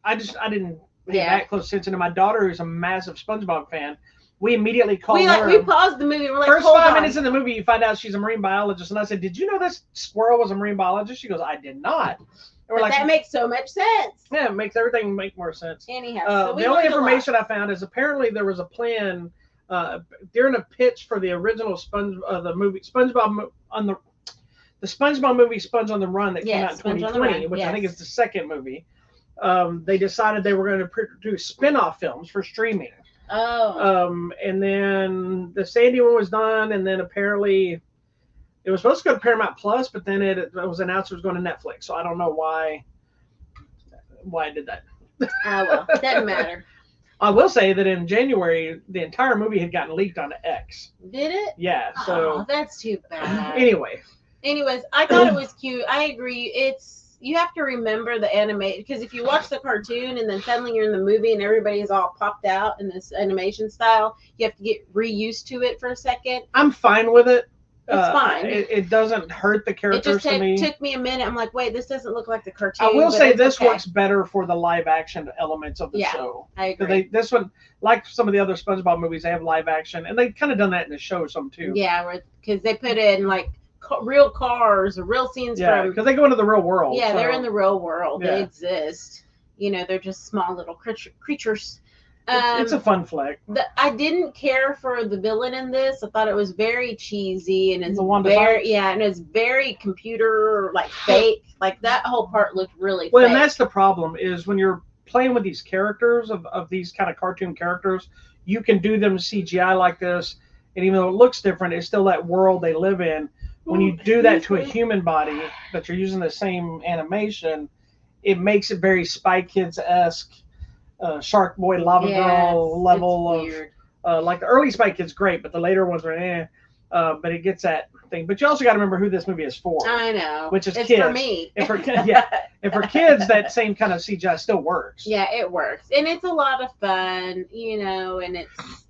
Speaker 2: I didn't pay that close attention to my daughter, who's a massive SpongeBob fan. We immediately called her.
Speaker 1: We paused the movie. We're like,
Speaker 2: first 5 minutes in the movie, you find out she's a marine biologist, and I said, "Did you know this squirrel was a marine biologist?" She goes, "I did not." And
Speaker 1: we're like, that makes so much sense.
Speaker 2: Yeah, it makes everything make more sense.
Speaker 1: Anyhow,
Speaker 2: the only information I found is apparently there was a plan during a pitch for the original the movie SpongeBob on the SpongeBob movie Sponge on the Run that came out in 2020, which I think is the second movie. They decided they were going to produce spin-off films for streaming.
Speaker 1: Oh.
Speaker 2: And then the Sandy one was done, and then apparently it was supposed to go to Paramount Plus, but then it was announced it was going to Netflix. So I don't know why it did that.
Speaker 1: Well, doesn't matter.
Speaker 2: I will say that in January, the entire movie had gotten leaked onto X.
Speaker 1: Did it?
Speaker 2: Yeah. So
Speaker 1: that's too bad.
Speaker 2: Anyways,
Speaker 1: I thought it was cute. I agree. You have to remember the animation, because if you watch the cartoon and then suddenly you're in the movie and everybody's all popped out in this animation style, you have to get used to it for a second.
Speaker 2: I'm fine with it.
Speaker 1: It's fine.
Speaker 2: It doesn't hurt the characters to me.
Speaker 1: It just took me a minute. I'm like, wait, this doesn't look like the cartoon.
Speaker 2: I will say this works better for the live action elements of the show.
Speaker 1: I agree.
Speaker 2: This one, like some of the other SpongeBob movies, they have live action, and they've kind of done that in the show some too.
Speaker 1: Yeah, because they put in like real cars or real scenes
Speaker 2: because they go into the real world.
Speaker 1: Yeah, they're in the real world. They exist. They're just small little creatures.
Speaker 2: It's a fun flick.
Speaker 1: I didn't care for the villain in this. I thought it was very cheesy, and it's and it's very computer fake. Like that whole part looked really fake.
Speaker 2: And that's the problem is when you're playing with these characters of these kind of cartoon characters, you can do them CGI like this, and even though it looks different, it's still that world they live in. When you do that to a human body, but you're using the same animation, it makes it very Spy Kids-esque, Shark Boy, Lava Girl level of like the early Spy Kids great, but the later ones are but it gets that thing. But you also got to remember who this movie is for.
Speaker 1: I know,
Speaker 2: which is
Speaker 1: it's
Speaker 2: kids.
Speaker 1: For me.
Speaker 2: And for kids, that same kind of CGI still works.
Speaker 1: Yeah, it works, and it's a lot of fun, and it's.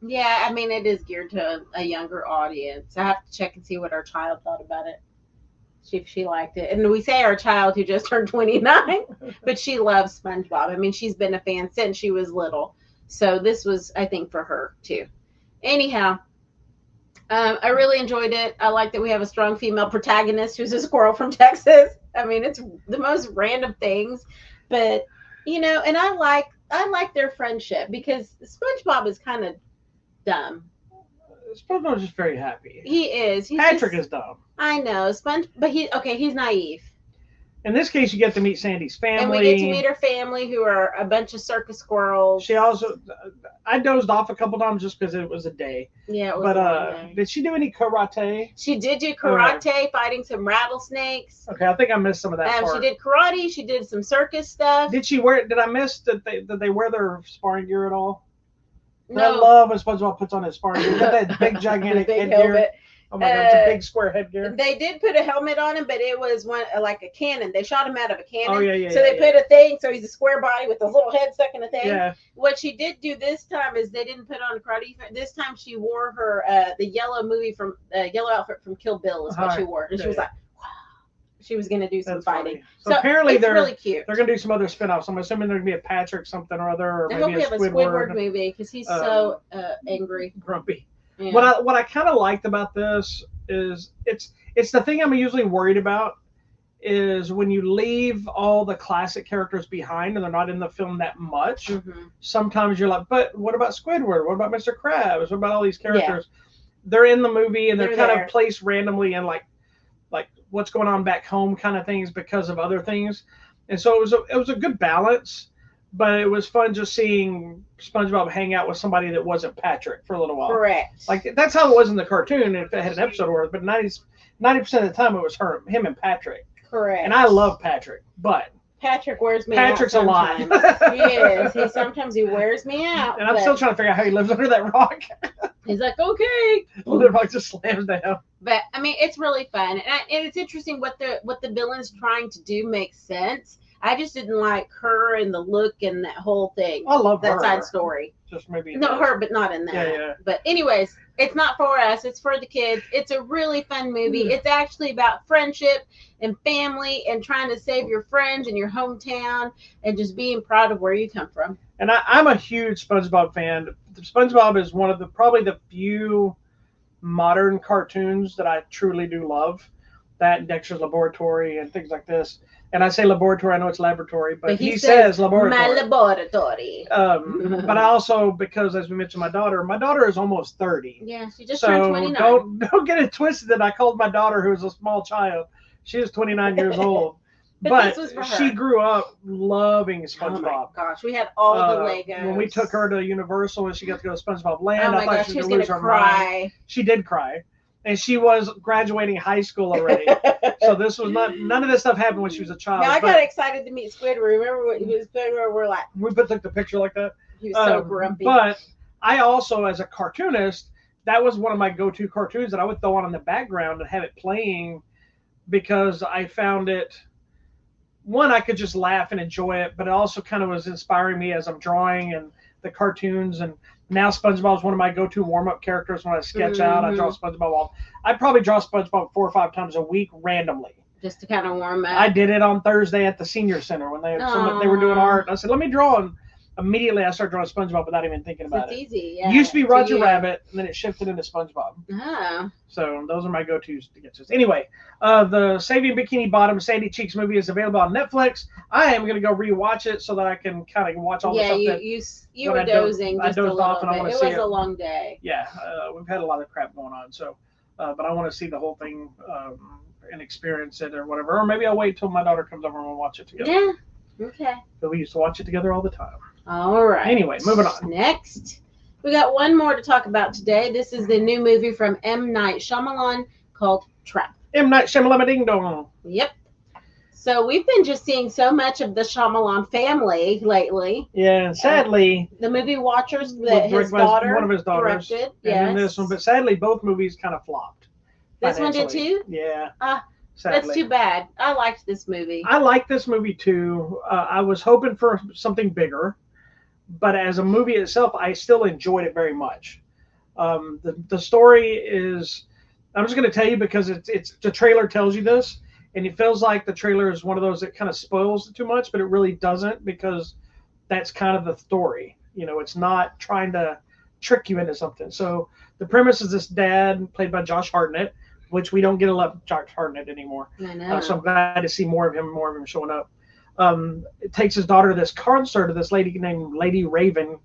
Speaker 1: Yeah, I mean, it is geared to a younger audience. I have to check and see what our child thought about it. If she liked it. And we say our child who just turned 29, but she loves SpongeBob. I mean, she's been a fan since she was little. So this was, I think, for her, too. Anyhow, I really enjoyed it. I like that we have a strong female protagonist who's a squirrel from Texas. I mean, it's the most random things. But, and I like I like their friendship because SpongeBob is kind of dumb.
Speaker 2: SpongeBob's just very happy.
Speaker 1: He is.
Speaker 2: Patrick is dumb.
Speaker 1: I know, but he's naive.
Speaker 2: In this case, you get to meet Sandy's family.
Speaker 1: And we get to meet her family, who are a bunch of circus squirrels.
Speaker 2: I dozed off a couple times just because it was a day.
Speaker 1: Yeah, it was
Speaker 2: but
Speaker 1: a day.
Speaker 2: Did she do any karate?
Speaker 1: She did do karate, fighting some rattlesnakes.
Speaker 2: Okay, I think I missed some of that part.
Speaker 1: She did karate. She did some circus stuff.
Speaker 2: Did I miss that they wear their sparring gear at all?
Speaker 1: No.
Speaker 2: I love when SpongeBob puts on his sparring gear. That big gigantic headgear. Helmet. Oh my god, it's a big square headgear.
Speaker 1: They did put a helmet on him, but it was like a cannon. They shot him out of a cannon.
Speaker 2: Oh, yeah.
Speaker 1: So they put a thing, so he's a square body with a little head stuck in a thing.
Speaker 2: Yeah.
Speaker 1: What she did do this time is they didn't put on karate. This time she wore her the yellow outfit from Kill Bill is what she wore. And she was like, wow. She was going to do some fighting.
Speaker 2: So apparently
Speaker 1: they're really cute.
Speaker 2: They're going to do some other spin-offs. I'm assuming there's going to be a Patrick something or other. Or
Speaker 1: I hope we have a Squidward movie because he's so angry.
Speaker 2: Grumpy.
Speaker 1: Yeah.
Speaker 2: What I kind of liked about this is it's the thing I'm usually worried about is when you leave all the classic characters behind and they're not in the film that much. Mm-hmm. Sometimes you're like, but what about Squidward? What about Mr. Krabs? What about all these characters? Yeah. They're in the movie and they're kind of placed randomly in like what's going on back home kind of things because of other things. And so it was a good balance. But it was fun just seeing SpongeBob hang out with somebody that wasn't Patrick for a little while.
Speaker 1: Correct.
Speaker 2: Like, that's how it was in the cartoon if it had an episode worth, but 90% of the time it was him and Patrick.
Speaker 1: Correct.
Speaker 2: And I love Patrick, but
Speaker 1: Patrick wears me
Speaker 2: Patrick's
Speaker 1: out.
Speaker 2: Patrick's
Speaker 1: alive. He is. Sometimes he wears me out.
Speaker 2: And I'm still trying to figure out how he lives under that rock.
Speaker 1: He's like, okay.
Speaker 2: The rock just slams down.
Speaker 1: But, I mean, it's really fun. And it's interesting what the villain's trying to do makes sense. I just didn't like her and the look and that whole thing.
Speaker 2: I love
Speaker 1: that side story.
Speaker 2: Just maybe
Speaker 1: her, but not in that.
Speaker 2: Yeah.
Speaker 1: But anyways, it's not for us. It's for the kids. It's a really fun movie. Mm. It's actually about friendship and family and trying to save your friends and your hometown and just being proud of where you come from.
Speaker 2: And I'm a huge SpongeBob fan. SpongeBob is one of probably the few modern cartoons that I truly do love. That and Dexter's Laboratory and things like this. And I say laboratory, I know it's laboratory, but he says laboratory.
Speaker 1: My laboratory.
Speaker 2: But I also, because as we mentioned, my daughter is almost 30.
Speaker 1: Yeah, she just turned 29.
Speaker 2: Don't get it twisted that I called my daughter, who was a small child. She is 29 years old. But she grew up loving SpongeBob.
Speaker 1: Oh my gosh, we had all the Legos.
Speaker 2: When we took her to Universal and she got to go to SpongeBob Land,
Speaker 1: I thought she was going to cry.
Speaker 2: She did cry. And she was graduating high school already. So this was none of this stuff happened when she was a child.
Speaker 1: Now I got excited to meet Squidward. Remember when he was Squidward? We're like,
Speaker 2: we took the picture like that.
Speaker 1: He was so grumpy.
Speaker 2: But I also, as a cartoonist, that was one of my go-to cartoons that I would throw on in the background and have it playing because I found it, one, I could just laugh and enjoy it, but it also kind of was inspiring me as I'm drawing and the cartoons. And now SpongeBob is one of my go-to warm-up characters when I sketch out. I draw SpongeBob. I probably draw SpongeBob 4 or 5 times a week randomly.
Speaker 1: Just to kind of warm up.
Speaker 2: I did it on Thursday at the senior center when they were doing art. I said, let me draw him. Immediately I started drawing SpongeBob without even thinking about it.
Speaker 1: It's easy, yeah.
Speaker 2: It used to be Roger Rabbit, and then it shifted into SpongeBob.
Speaker 1: Oh.
Speaker 2: So those are my go-tos to get to. Anyway, the Saving Bikini Bottom Sandy Cheeks movie is available on Netflix. I am going to go rewatch it so that I can kind of watch all the stuff
Speaker 1: you were dozing just a little bit. It was a long day.
Speaker 2: Yeah, we've had a lot of crap going on. So, but I want to see the whole thing and experience it or whatever. Or maybe I'll wait till my daughter comes over and we'll watch it together.
Speaker 1: Yeah. Okay.
Speaker 2: So we used to watch it together all the time.
Speaker 1: All right.
Speaker 2: Anyway, moving on.
Speaker 1: Next, we got one more to talk about today. This is the new movie from M. Night Shyamalan called Trap.
Speaker 2: M. Night Shyamalan Ding Dong.
Speaker 1: Yep. So we've been just seeing so much of the Shyamalan family lately.
Speaker 2: Yeah, and sadly,
Speaker 1: the movie Watchers that one of his daughters directed.
Speaker 2: And then this one, but sadly, both movies kind of flopped.
Speaker 1: This one did too?
Speaker 2: Yeah.
Speaker 1: Sadly. That's too bad. I liked this movie.
Speaker 2: I liked this movie too. I was hoping for something bigger, but as a movie itself, I still enjoyed it very much. The story is, I'm just going to tell you because it's the trailer tells you this, and it feels like the trailer is one of those that kind of spoils it too much, but it really doesn't because that's kind of the story. You know, it's not trying to trick you into something. So the premise is this dad, played by Josh Hartnett, which we don't get a lot of Josh Hartnett anymore.
Speaker 1: I know.
Speaker 2: So I'm glad to see more of him showing up. takes his daughter to this concert of this lady named Lady Raven,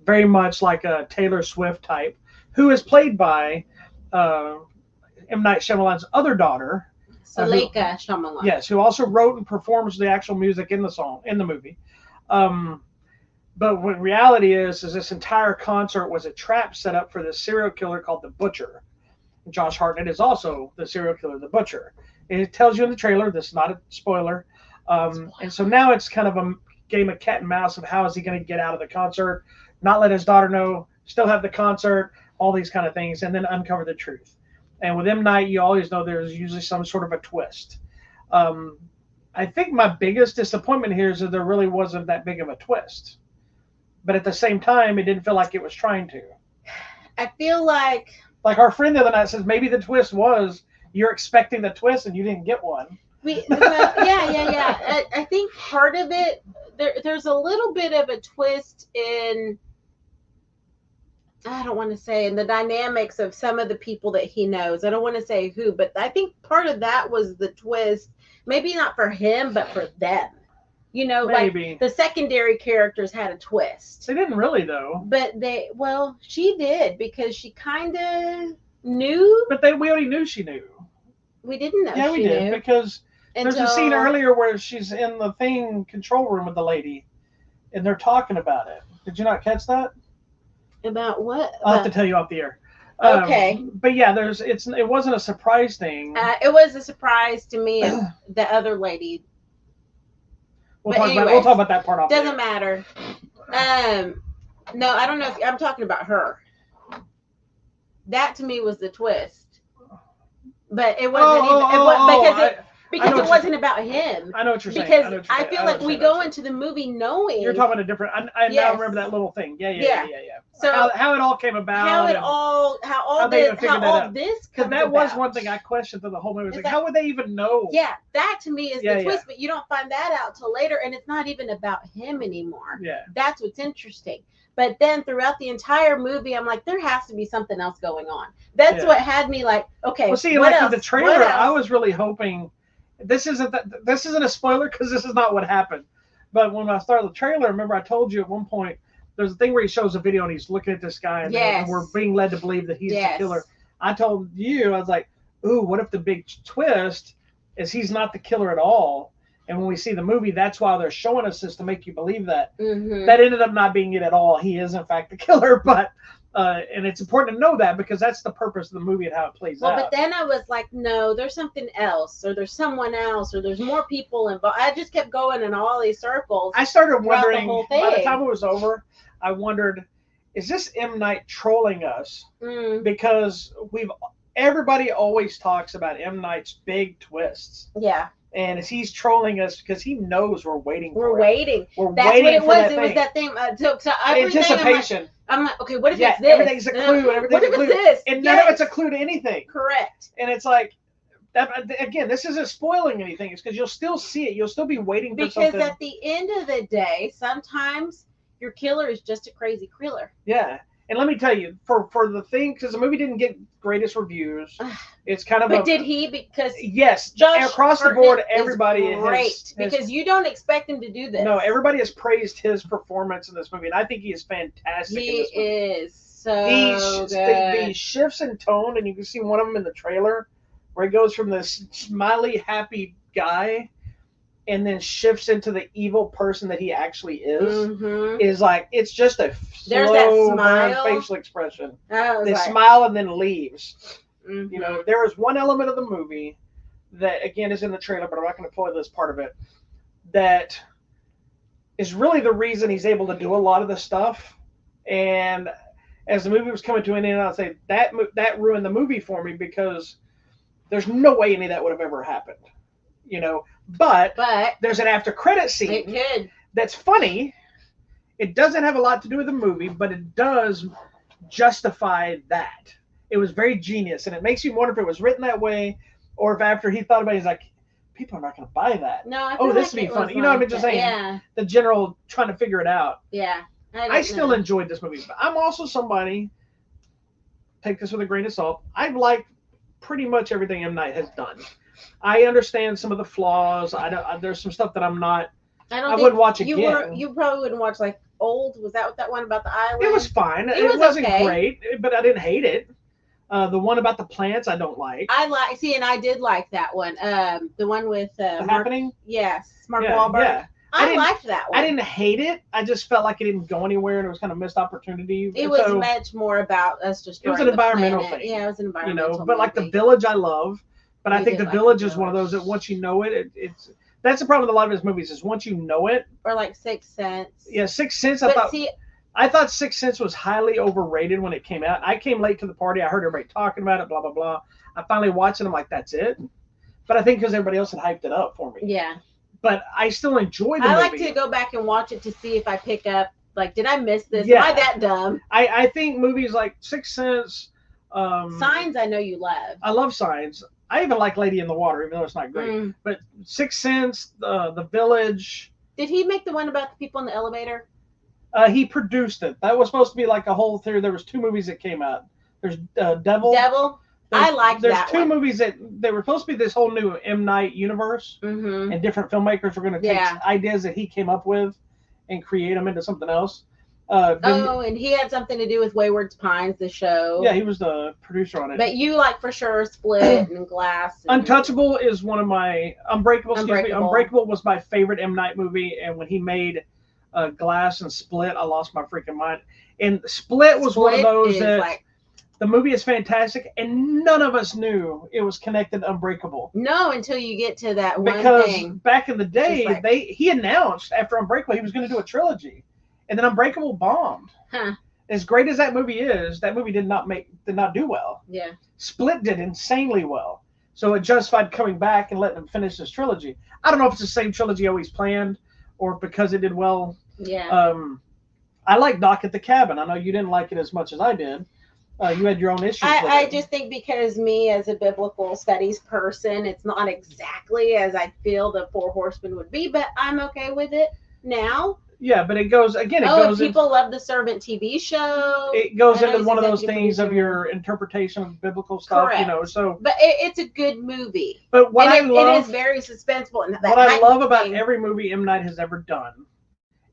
Speaker 2: very much like a Taylor Swift type, who is played by M. Night Shyamalan's other daughter,
Speaker 1: Suleika Shyamalan.
Speaker 2: Yes, who also wrote and performs the actual music in the movie. But what reality is this entire concert was a trap set up for this serial killer called the Butcher. Josh Hartnett is also the serial killer, the Butcher. It tells you in the trailer. This is not a spoiler. And so now it's kind of a game of cat and mouse of how is he going to get out of the concert, not let his daughter know, still have the concert, all these kind of things, and then uncover the truth. And with M. Night, you always know there's usually some sort of a twist. I think my biggest disappointment here is that there really wasn't that big of a twist. But at the same time, it didn't feel like it was trying to.
Speaker 1: I feel like
Speaker 2: our friend the other night says maybe the twist was you're expecting the twist and you didn't get one.
Speaker 1: Yeah. I think part of it, there's a little bit of a twist in, I don't want to say, in the dynamics of some of the people that he knows. I don't want to say who, but I think part of that was the twist. Maybe not for him, but for them. You know,
Speaker 2: maybe.
Speaker 1: Like the secondary characters had a twist.
Speaker 2: They didn't really, though.
Speaker 1: But she did, because she kind of knew.
Speaker 2: But we already knew she knew.
Speaker 1: We didn't know.
Speaker 2: Yeah, we did, because there's a scene earlier where she's in the control room with the lady, and they're talking about it. Did you not catch that?
Speaker 1: About what?
Speaker 2: I'll have to tell you off the air.
Speaker 1: Okay.
Speaker 2: But yeah, it wasn't a surprise thing.
Speaker 1: It was a surprise to me, the other lady.
Speaker 2: We'll talk about that part off.
Speaker 1: Doesn't matter. No, I don't know if I'm talking about her. That to me was the twist, but it wasn't because it wasn't about him.
Speaker 2: I know what you're saying.
Speaker 1: Because I feel like we go into the movie knowing.
Speaker 2: You're talking a different. I now remember that little thing. Yeah. So how it all came about.
Speaker 1: How all this.
Speaker 2: Because that was one thing I questioned through the whole movie. Like, how would they even know?
Speaker 1: Yeah, that to me is the twist, but you don't find that out till later, and it's not even about him anymore.
Speaker 2: Yeah,
Speaker 1: that's what's interesting. But then throughout the entire movie, I'm like, there has to be something else going on. That's what had me like, okay.
Speaker 2: Well, see, like in the trailer, I was really hoping. This isn't a spoiler because this is not what happened. But when I started the trailer, remember I told you at one point there's a thing where he shows a video and he's looking at this guy and we're being led to believe that he's the killer. I told you, I was like, ooh, what if the big twist is he's not the killer at all? And when we see the movie, that's why they're showing us this to make you believe that.
Speaker 1: Mm-hmm.
Speaker 2: That ended up not being it at all. He is in fact the killer, but and it's important to know that because that's the purpose of the movie and how it plays out.
Speaker 1: But then I was like, no, there's something else, or there's someone else, or there's more people involved. I just kept going in all these circles.
Speaker 2: I started wondering, by the time it was over, I wondered, is this M. Night trolling us? Because everybody always talks about M. Night's big twists.
Speaker 1: Yeah.
Speaker 2: And he's trolling us because he knows we're waiting for
Speaker 1: it. We're waiting.
Speaker 2: That's what
Speaker 1: it was. It was that thing. So
Speaker 2: anticipation.
Speaker 1: I'm like, okay, what if it's this?
Speaker 2: Everything's a clue. Everything's a clue.
Speaker 1: This?
Speaker 2: And none of it's a clue to anything.
Speaker 1: Correct.
Speaker 2: And it's like, again, this isn't spoiling anything. It's because you'll still see it. You'll still be waiting for something.
Speaker 1: Because at the end of the day, sometimes your killer is just a crazy killer.
Speaker 2: Yeah. And let me tell you, for the thing, because the movie didn't get greatest reviews, it's kind of.
Speaker 1: But did he? Because
Speaker 2: yes, across the board, everybody is
Speaker 1: great because you don't expect him to do this.
Speaker 2: No, everybody has praised his performance in this movie, and I think he is fantastic.
Speaker 1: He is so good.
Speaker 2: The shifts in tone, and you can see one of them in the trailer, where he goes from this smiley, happy guy. And then shifts into the evil person that he actually is. Is like it's just a slow facial expression. They smile and then leaves. You know, there is one element of the movie that again is in the trailer, but I'm not going to play this part of it. That is really the reason he's able to do a lot of the stuff. And as the movie was coming to an end, I'd say that ruined the movie for me because there's no way any of that would have ever happened. You know. But there's an after credit scene that's funny. It doesn't have a lot to do with the movie, but it does justify that. It was very genius, and it makes you wonder if it was written that way, or if after he thought about it, he's like, people are not going to buy that.
Speaker 1: No,
Speaker 2: this would be funny. You know what I mean? Just saying the general trying to figure it out.
Speaker 1: Yeah.
Speaker 2: I still enjoyed this movie, but I'm also somebody, take this with a grain of salt, I've liked pretty much everything M. Night has done. I understand some of the flaws. There's some stuff that I'm not I wouldn't watch again.
Speaker 1: You probably wouldn't watch like Old. Was that one about the island?
Speaker 2: It was fine. It wasn't great, but I didn't hate it. The one about the plants, I don't like.
Speaker 1: And I did like that one. The one with
Speaker 2: The Happening.
Speaker 1: Yes, Mark Wahlberg. Yeah. I liked that one.
Speaker 2: I didn't hate it. I just felt like it didn't go anywhere, and it was kind of missed opportunity.
Speaker 1: It was much more about us just.
Speaker 2: It was an environmental thing.
Speaker 1: Yeah, it was an environmental.
Speaker 2: But like The Village, I love. But I think The Village is one of those that once you know it, that's the problem with a lot of his movies is once you know it.
Speaker 1: Or like Sixth Sense.
Speaker 2: Yeah, Sixth Sense. I thought Sixth Sense was highly overrated when it came out. I came late to the party. I heard everybody talking about it. Blah blah blah. I finally watched it. I'm like, that's it. But I think because everybody else had hyped it up for me.
Speaker 1: Yeah.
Speaker 2: But I still enjoy the movie.
Speaker 1: I like to go back and watch it to see if I pick up, like, did I miss this? Yeah. Am I that dumb?
Speaker 2: I think movies like Sixth Sense.
Speaker 1: Signs I know you love.
Speaker 2: I love Signs. I even like Lady in the Water, even though it's not great. But Sixth Sense, The Village.
Speaker 1: Did he make the one about the people in the elevator?
Speaker 2: He produced it. That was supposed to be like a whole theory. There was 2 movies that came out. There's Devil.
Speaker 1: I like that.
Speaker 2: There's 2 movies that they were supposed to be this whole new M. Night universe, and different filmmakers were going to take ideas that he came up with and create them into something else.
Speaker 1: And he had something to do with Wayward Pines, the show.
Speaker 2: Yeah, he was the producer on it.
Speaker 1: But you like for sure Split and Glass.
Speaker 2: Untouchable is one of my Unbreakable. Unbreakable was my favorite M. Night movie, and when he made Glass and Split, I lost my freaking mind. And Split was one of those that. The movie is fantastic, and none of us knew it was connected to Unbreakable.
Speaker 1: No, until you get to that one thing.
Speaker 2: Because back in the day, he announced after Unbreakable he was going to do a trilogy, and then Unbreakable bombed.
Speaker 1: Huh.
Speaker 2: As great as that movie is, that movie did not do well.
Speaker 1: Yeah.
Speaker 2: Split did insanely well, so it justified coming back and letting him finish this trilogy. I don't know if it's the same trilogy always planned, or because it did well.
Speaker 1: Yeah.
Speaker 2: I like Doc at the Cabin. I know you didn't like it as much as I did. You had your own issues.
Speaker 1: I just think because me as a biblical studies person, it's not exactly as I feel the 4 Horsemen would be, but I'm okay with it now.
Speaker 2: Yeah, but it goes again.
Speaker 1: People love the Servant TV show.
Speaker 2: It goes into one of those things of your interpretation of biblical stuff,
Speaker 1: Correct.
Speaker 2: So,
Speaker 1: but it's a good movie.
Speaker 2: But it
Speaker 1: is very suspenseful. And
Speaker 2: what I love about every movie M. Night has ever done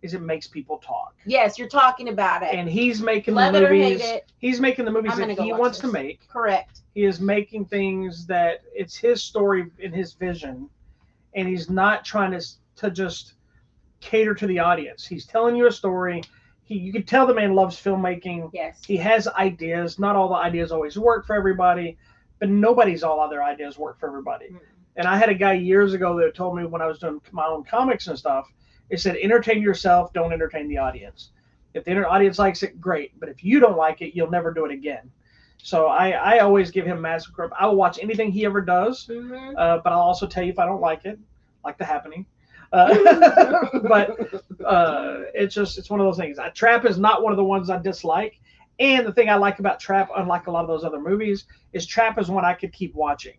Speaker 2: is it makes people talk.
Speaker 1: Yes, you're talking about it.
Speaker 2: And he's making the movies. He's making the movies that he wants to make.
Speaker 1: Correct.
Speaker 2: He is making things that it's his story and his vision, and he's not trying to just cater to the audience. He's telling you a story. You can tell the man loves filmmaking.
Speaker 1: Yes.
Speaker 2: He has ideas. Not all the ideas always work for everybody, but nobody's all other ideas work for everybody. Mm-hmm. And I had a guy years ago that told me when I was doing my own comics and stuff, it said, entertain yourself, don't entertain the audience. If the audience likes it, great. But if you don't like it, you'll never do it again. So I always give him massive credit. I will watch anything he ever does, but I'll also tell you if I don't like it, like The Happening. But it's one of those things. Trap is not one of the ones I dislike. And the thing I like about Trap, unlike a lot of those other movies, is Trap is one I could keep watching.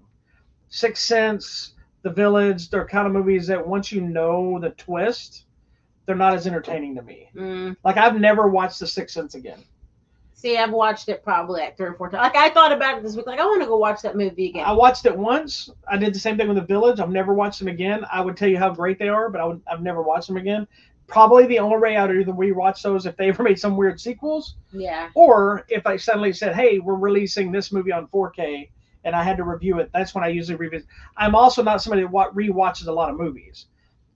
Speaker 2: Sixth Sense, The Village, they're kind of movies that once you know the twist, they're not as entertaining to me. Like, I've never watched The Sixth Sense again.
Speaker 1: See, I've watched it probably like 3 or 4 times. Like, I thought about it this week. Like, I want to go watch that movie again.
Speaker 2: I watched it once. I did the same thing with The Village. I've never watched them again. I would tell you how great they are, but I've never watched them again. Probably the only way I would either rewatch those if they ever made some weird sequels.
Speaker 1: Yeah.
Speaker 2: Or if I suddenly said, hey, we're releasing this movie on 4K, and I had to review it. That's when I usually revisit. I'm also not somebody that rewatches a lot of movies.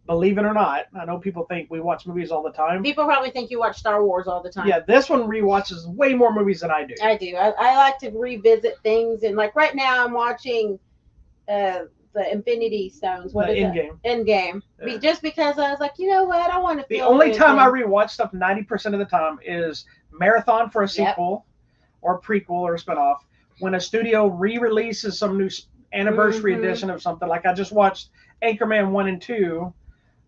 Speaker 2: Believe it or not, I know people think we watch movies all the time.
Speaker 1: People probably think you watch Star Wars all the time.
Speaker 2: Yeah, this one rewatches way more movies than I do.
Speaker 1: I do. I like to revisit things, and like right now I'm watching the Infinity Stones. What is
Speaker 2: Endgame.
Speaker 1: Endgame. Yeah. Just because I was like, you know what, I want to feel.
Speaker 2: The only time I rewatch stuff 90% of the time is marathon for a sequel or a prequel or a spinoff. When a studio re-releases some new anniversary edition of something, like I just watched Anchorman 1 and 2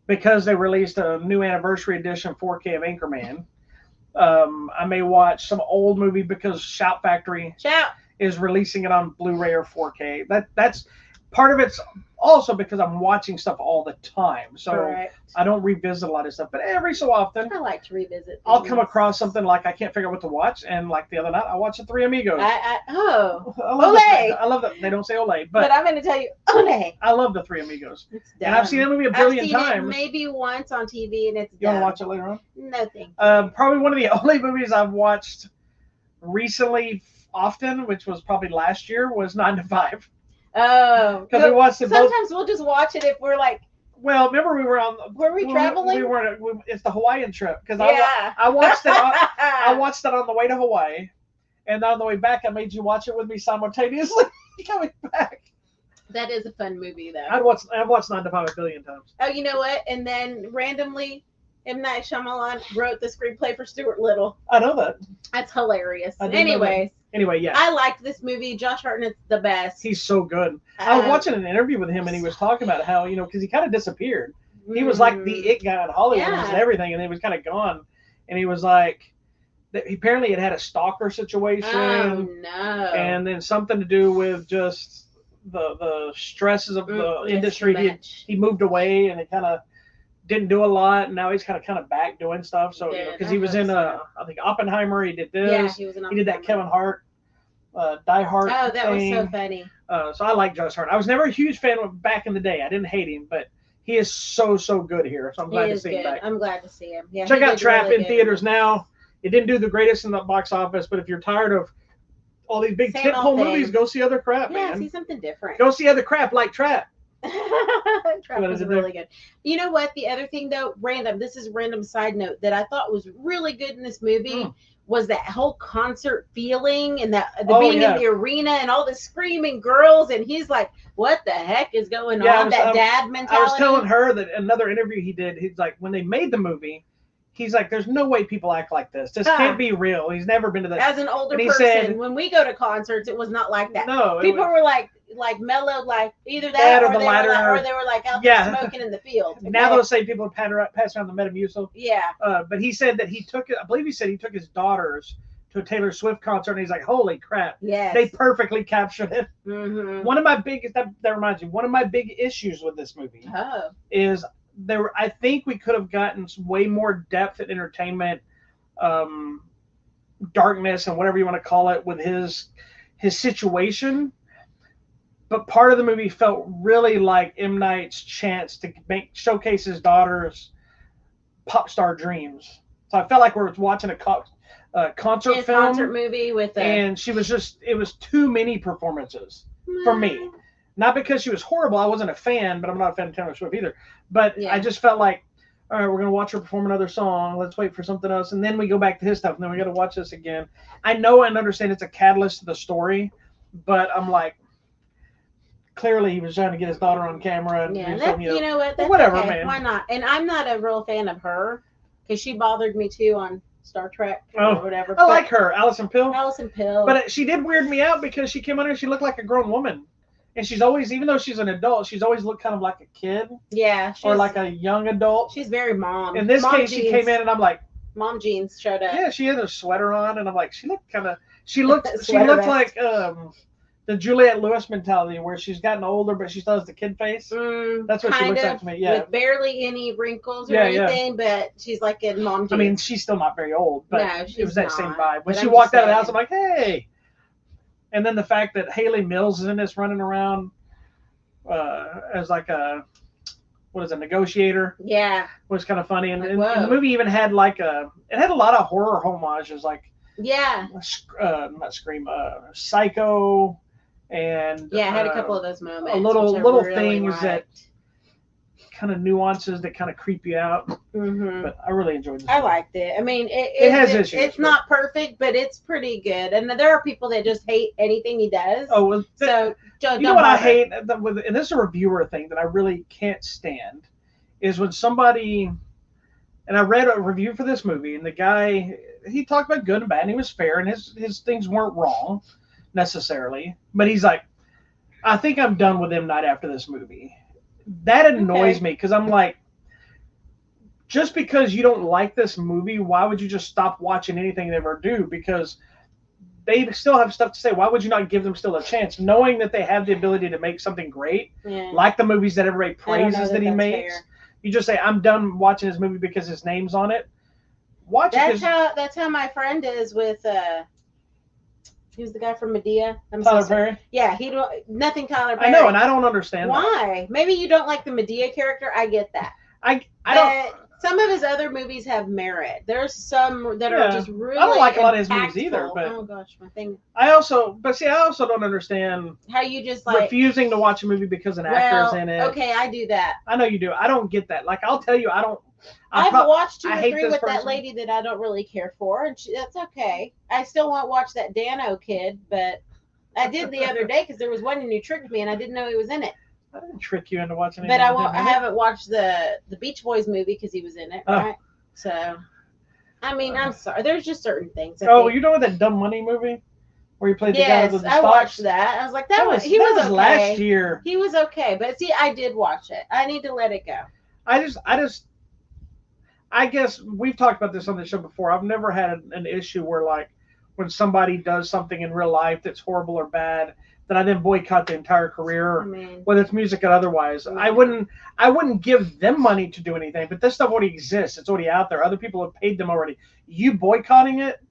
Speaker 2: because they released a new anniversary edition 4K of Anchorman. I may watch some old movie because Shout Factory is releasing it on Blu-ray or 4K. part of it's also because I'm watching stuff all the time, so
Speaker 1: Correct.
Speaker 2: I don't revisit a lot of stuff. But every so often,
Speaker 1: I like to revisit things.
Speaker 2: I'll come across something like I can't figure out what to watch, and like the other night, I watched the Three Amigos.
Speaker 1: I
Speaker 2: love that. They don't say Olay,
Speaker 1: but I'm going to tell you, Olay.
Speaker 2: I love the Three Amigos, and I've seen that movie a billion times.
Speaker 1: It maybe once on TV, and it's
Speaker 2: You want to watch it later on?
Speaker 1: No, thank you.
Speaker 2: Probably one of the only movies I've watched recently often, which was probably last year, was 9 to 5.
Speaker 1: Oh,
Speaker 2: because we watched it.
Speaker 1: Sometimes we'll just watch it if we're like.
Speaker 2: Well, remember we were on.
Speaker 1: Were we traveling?
Speaker 2: We weren't. It's the Hawaiian trip because I watched it. I watched it on the way to Hawaii, and on the way back, I made you watch it with me simultaneously coming back.
Speaker 1: That is a fun movie, though.
Speaker 2: I've watched 9 to 5 a billion times.
Speaker 1: Oh, you know what? And then randomly, M. Night Shyamalan wrote the screenplay for Stuart Little.
Speaker 2: I know that.
Speaker 1: That's hilarious. Anyways.
Speaker 2: Anyway, yeah.
Speaker 1: I liked this movie. Josh Hartnett's the best.
Speaker 2: He's so good. I was watching an interview with him, and he was talking about how, because he kind of disappeared. He was like the it guy in Hollywood and everything, and he was kind of gone. And he was like, apparently it had a stalker situation.
Speaker 1: Oh, no.
Speaker 2: And then something to do with just the stresses of the industry. He moved away, and it kind of didn't do a lot, and now he's kind of back doing stuff. So because he was in I think Oppenheimer, he did this.
Speaker 1: Yeah, he was in Oppenheimer.
Speaker 2: He did that Kevin Hart Die Hard.
Speaker 1: Oh, that
Speaker 2: thing.
Speaker 1: was so funny.
Speaker 2: So I like Josh Hart. I was never a huge fan of back in the day. I didn't hate him, but he is so good here. So I'm glad to see him back.
Speaker 1: I'm glad to see him. Yeah.
Speaker 2: Check out Trap in theaters now. It didn't do the greatest in the box office, but if you're tired of all these big tentpole movies, go see other crap, man.
Speaker 1: Yeah, see something different.
Speaker 2: Go see other crap like Trap.
Speaker 1: Trap was really good. You know what? The other thing, though, this is a random side note that I thought was really good in this movie was that whole concert feeling and being in the arena and all the screaming girls. And he's like, what the heck is going on? Dad mentality.
Speaker 2: I was telling her that another interview he did, he's like, when they made the movie, he's like, there's no way people act like this. This can't be real. He's never been to that.
Speaker 1: As an older person, when we go to concerts, it was not like that.
Speaker 2: No.
Speaker 1: People were like mellow, like either that or, they were like out there smoking in the field. Okay?
Speaker 2: Now they'll say people pass around the Metamucil.
Speaker 1: Yeah.
Speaker 2: But he said that he took his daughters to a Taylor Swift concert, and he's like, holy crap.
Speaker 1: Yes.
Speaker 2: They perfectly captured it.
Speaker 1: Mm-hmm.
Speaker 2: One of my biggest, that reminds me, one of my big issues with this movie is I think we could have gotten way more depth and entertainment, darkness and whatever you want to call it with his situation. But part of the movie felt really like M. Night's chance to showcase his daughter's pop star dreams. So I felt like we were watching a concert film.
Speaker 1: Concert movie
Speaker 2: and she was it was too many performances for me. Not because she was horrible. I wasn't a fan, but I'm not a fan of Taylor Swift either. But I just felt like, all right, we're going to watch her perform another song. Let's wait for something else. And then we go back to his stuff, and then we got to watch this again. I know and understand it's a catalyst to the story, but I'm like, clearly he was trying to get his daughter on camera. And
Speaker 1: you know what? That's
Speaker 2: whatever,
Speaker 1: okay.
Speaker 2: man.
Speaker 1: Why not? And I'm not a real fan of her because she bothered me too on Star Trek or whatever.
Speaker 2: I like her, Alison Pill.
Speaker 1: But
Speaker 2: she did weird me out because she came on here, she looked like a grown woman. And she's always, even though she's an adult, she's always looked kind of like a kid.
Speaker 1: Yeah.
Speaker 2: Or like a young adult.
Speaker 1: She's very mom.
Speaker 2: In this case, she came in and I'm like.
Speaker 1: Mom jeans showed up.
Speaker 2: Yeah, she had a sweater on and I'm like, she looked like the Juliette Lewis mentality where she's gotten older, but she still has the kid face. That's what she looks like to me. Yeah.
Speaker 1: With barely any wrinkles or anything, but she's like in mom jeans.
Speaker 2: I mean, she's still not very old, but it was that same vibe. When she walked out of the house, I'm like, hey. And then the fact that Haley Mills is in this running around as like a negotiator.
Speaker 1: Yeah.
Speaker 2: Was kind of funny. And the movie even had it had a lot of horror homages, like not Scream, Psycho, and
Speaker 1: it had a couple of those moments.
Speaker 2: Little things that kind of nuances that kind of creep you out. Mm-hmm. But I really enjoyed this.
Speaker 1: I liked it. I mean,
Speaker 2: it has issues.
Speaker 1: It's not perfect, but it's pretty good. And there are people that just hate anything he does.
Speaker 2: Oh, well,
Speaker 1: so
Speaker 2: you know what I hate? And this is a reviewer thing that I really can't stand is when somebody. And I read a review for this movie, and the guy he talked about good and bad, and he was fair, and his things weren't wrong necessarily. But he's like, I think I'm done with M. Night after this movie. That annoys me because I'm like, just because you don't like this movie, why would you just stop watching anything they ever do? Because they still have stuff to say. Why would you not give them still a chance, knowing that they have the ability to make something great, like the movies that everybody praises that he makes? Fair. You just say, I'm done watching this movie because his name's on it. Watch it.
Speaker 1: That's how my friend is with who's the guy from Medea?
Speaker 2: Tyler Perry?
Speaker 1: Yeah, nothing Tyler Perry.
Speaker 2: I know, and I don't understand
Speaker 1: why. That. Maybe you don't like the Medea character. I get that.
Speaker 2: I don't.
Speaker 1: Some of his other movies have merit. There's some that are just really.
Speaker 2: I don't like a lot of his movies either. But
Speaker 1: oh gosh, my thing.
Speaker 2: I also don't understand
Speaker 1: how you just like
Speaker 2: refusing to watch a movie because an actor is in it.
Speaker 1: Okay, I do that.
Speaker 2: I know you do. I don't get that. Like, I'll tell you, I don't.
Speaker 1: I've watched 2 or 3 with that lady that I don't really care for, and that's okay. I still won't watch that Dano kid, but I did the other day because there was one and you tricked me, and I didn't know he was in it.
Speaker 2: I didn't trick you into watching it.
Speaker 1: But I haven't watched the Beach Boys movie because he was in it, right? So, I mean, I'm sorry. There's just certain things.
Speaker 2: You know that Dumb Money movie where he played the guy with the stocks?
Speaker 1: I watched that. I was like, that was okay.
Speaker 2: Last year.
Speaker 1: He was okay, but see, I did watch it. I need to let it go.
Speaker 2: I guess we've talked about this on the show before. I've never had an issue where, like, when somebody does something in real life that's horrible or bad, that I then boycott the entire career, whether it's music or otherwise. I wouldn't give them money to do anything, but this stuff already exists. It's already out there. Other people have paid them already. You boycotting it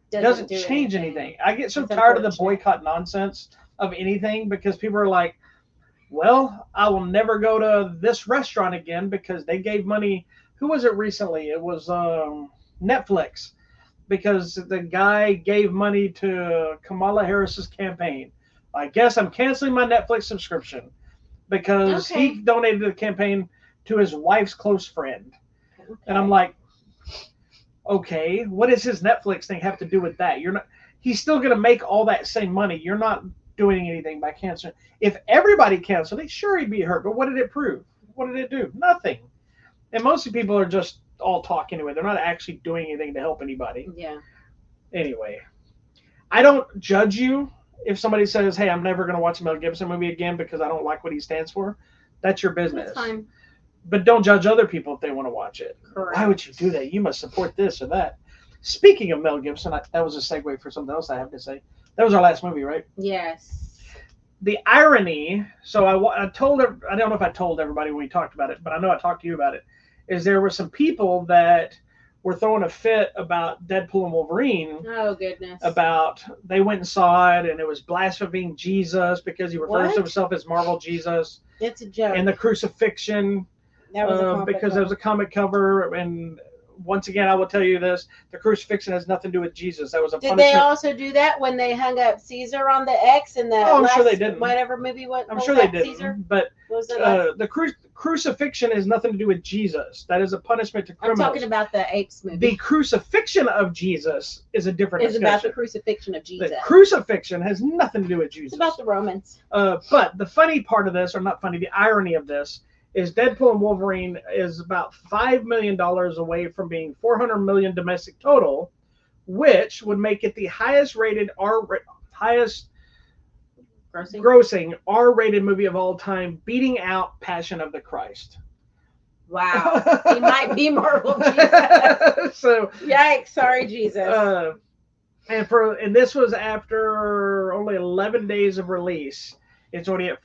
Speaker 2: doesn't change anything. I get so tired of the boycott nonsense of anything because people are like, well, I will never go to this restaurant again because they gave money. Who was it recently? It was Netflix, because the guy gave money to Kamala Harris's campaign. I guess I'm canceling my Netflix subscription because he donated to the campaign to his wife's close friend. Okay. And I'm like, okay, what does his Netflix thing have to do with that? He's still going to make all that same money. You're not doing anything by canceling. If everybody canceled it, sure, he'd be hurt. But what did it prove? What did it do? Nothing. And most people are just all talk anyway. They're not actually doing anything to help anybody.
Speaker 1: Yeah.
Speaker 2: Anyway, I don't judge you if somebody says, hey, I'm never going to watch a Mel Gibson movie again because I don't like what he stands for. That's your business.
Speaker 1: That's fine.
Speaker 2: But don't judge other people if they want to watch it.
Speaker 1: Correct.
Speaker 2: Why would you do that? You must support this or that. Speaking of Mel Gibson, that was a segue for something else I have to say. That was our last movie, right?
Speaker 1: Yes.
Speaker 2: The irony, so I don't know if I told everybody when we talked about it, but I know I talked to you about it, is there were some people that were throwing a fit about Deadpool and Wolverine.
Speaker 1: Oh, goodness.
Speaker 2: About they went and saw it, and it was blaspheming Jesus because he refers to himself as Marvel Jesus.
Speaker 1: It's a joke.
Speaker 2: And the crucifixion,
Speaker 1: that was
Speaker 2: because there was a comic cover. And once again, I will tell you this, the crucifixion has nothing to do with Jesus. That was a punishment.
Speaker 1: Did they also do that when they hung up Caesar on the X in the
Speaker 2: I'm sure they didn't.
Speaker 1: Whatever movie was?
Speaker 2: I'm sure they didn't.
Speaker 1: Caesar?
Speaker 2: But the crucifixion has nothing to do with Jesus. That is a punishment to criminals.
Speaker 1: I'm talking about the Apes movie.
Speaker 2: The crucifixion of Jesus is a different discussion.
Speaker 1: It's about the crucifixion of Jesus.
Speaker 2: The crucifixion has nothing to do with Jesus.
Speaker 1: It's about the Romans.
Speaker 2: But the funny part of this, or not funny, the irony of this, is Deadpool and Wolverine is about $5 million away from being $400 million domestic total, which would make it the highest grossing R-rated movie of all time, beating out Passion of the Christ.
Speaker 1: Wow. He might be Marvel Jesus.
Speaker 2: So
Speaker 1: yikes, sorry Jesus.
Speaker 2: And this was after only 11 days of release. It's already at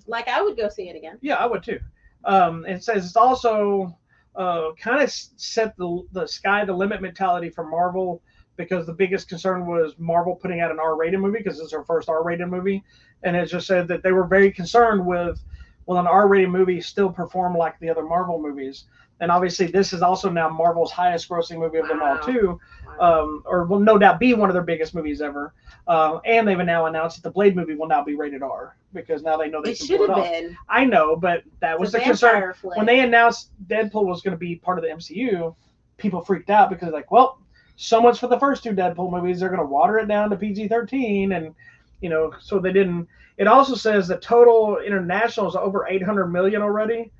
Speaker 1: like I would go see it again.
Speaker 2: Yeah, I would too. It says it's also kind of set the sky the limit mentality for Marvel, because the biggest concern was Marvel putting out an R-rated movie because it's their first R-rated movie. And it just said that they were very concerned with, will an R-rated movie still perform like the other Marvel movies? And obviously this is also now Marvel's highest grossing movie of them all too, or will no doubt be one of their biggest movies ever. And they've now announced that the Blade movie will now be rated R because now they know they can pull it off. Been. I know, but that was the concern. When they announced Deadpool was going to be part of the MCU, people freaked out because like, well, so much for the first 2 Deadpool movies. They're going to water it down to PG-13, and so they didn't. It also says the total international is over 800 million already,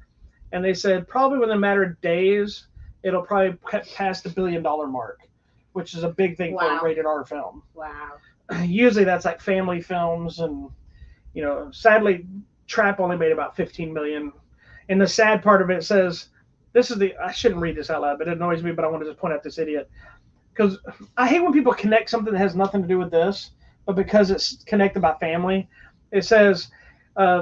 Speaker 2: and they said probably within a matter of days it'll probably pass the $1 billion mark, which is a big thing for a rated R film.
Speaker 1: Wow.
Speaker 2: Usually that's like family films, and sadly Trap only made about 15 million. And the sad part of it says, I shouldn't read this out loud, but it annoys me, but I want to just point out this idiot. Because I hate when people connect something that has nothing to do with this. but because it's connected by family, it says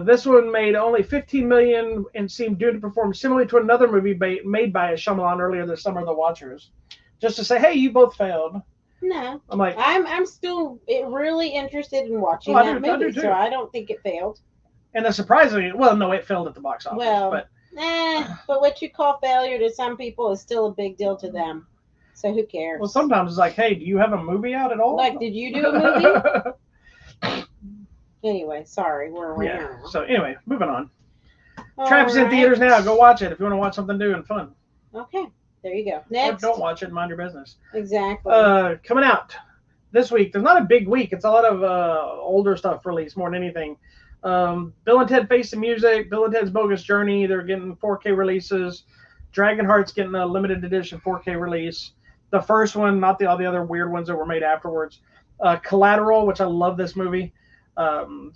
Speaker 2: this one made only $15 million and seemed due to perform similarly to another movie made by Shyamalan earlier this summer, The Watchers. Just to say, hey, you both failed.
Speaker 1: No,
Speaker 2: I'm like,
Speaker 1: I'm still really interested in watching that movie, so I don't think it failed.
Speaker 2: And surprisingly, well, no, it failed at the box office.
Speaker 1: Well, but what you call failure to some people is still a big deal to them. So who cares?
Speaker 2: Well, sometimes it's like, hey, do you have a movie out at all?
Speaker 1: Like, did you do a movie? Anyway, sorry, we're around.
Speaker 2: Yeah. So anyway, moving on. Trapp's in theaters now. Go watch it if you want to watch something new and fun.
Speaker 1: Okay, there you go. Next.
Speaker 2: Or don't watch it and mind your business.
Speaker 1: Exactly.
Speaker 2: Coming out this week. There's not a big week. It's a lot of older stuff released more than anything. Bill and Ted Face the Music, Bill and Ted's Bogus Journey. They're getting 4K releases. Dragonheart's getting a limited edition 4K release. The first one, not all the other weird ones that were made afterwards. Collateral, which I love this movie,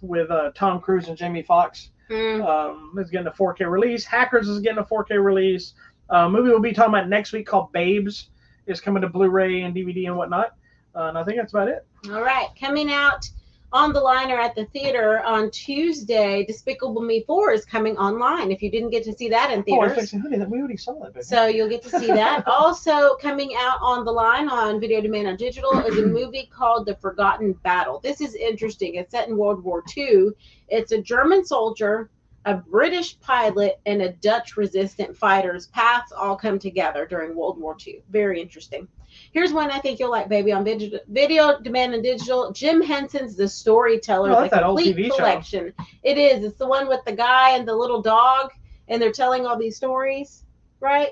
Speaker 2: with Tom Cruise and Jamie Foxx, is getting a 4K release. Hackers is getting a 4K release. Movie we'll be talking about next week called Babes is coming to Blu-ray and DVD and whatnot. And I think that's about it. All
Speaker 1: right. Coming out on the line or at the theater on Tuesday, Despicable Me 4 is coming online. If you didn't get to see that in theaters.
Speaker 2: Oh, honey, we already saw that. Baby.
Speaker 1: So you'll get to see that. Also coming out on the line on Video Demand on Digital is a movie called The Forgotten Battle. This is interesting. It's set in World War II. It's a German soldier, a British pilot, and a Dutch resistant fighter's paths all come together during World War II. Very interesting. Here's one I think you'll like, baby, on Video Demand and Digital. Jim Henson's The Storyteller, the complete collection. Show. It is. It's the one with the guy and the little dog, and they're telling all these stories, right?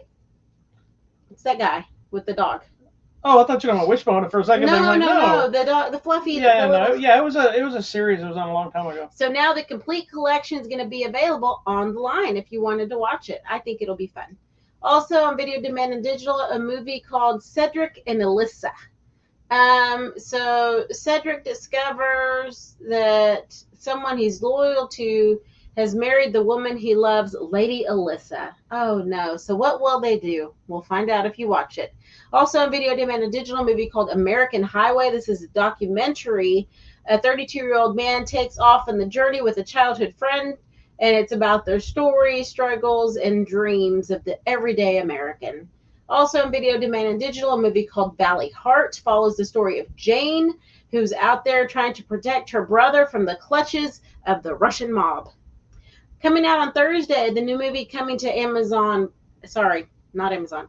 Speaker 1: It's that guy with the dog.
Speaker 2: Oh, I thought you were on Wishbone for a second.
Speaker 1: No. The dog, the fluffy.
Speaker 2: Yeah, it was a series. It was on a long time ago.
Speaker 1: So now the complete collection is going to be available on the line if you wanted to watch it. I think it'll be fun. Also on Video Demand and Digital, a movie called Cedric and Alyssa. So Cedric discovers that someone he's loyal to has married the woman he loves, Lady Alyssa. Oh no. So what will they do? We'll find out if you watch it. Also on Video Demand and Digital, a movie called American Highway. This is a documentary. A 32-year-old man takes off on the journey with a childhood friend, and it's about their stories, struggles, and dreams of the everyday American. Also on Video Demand and Digital, a movie called Valley Heart follows the story of Jane, who's out there trying to protect her brother from the clutches of the Russian mob. Coming out on Thursday, the new movie coming to Amazon. Sorry, not Amazon.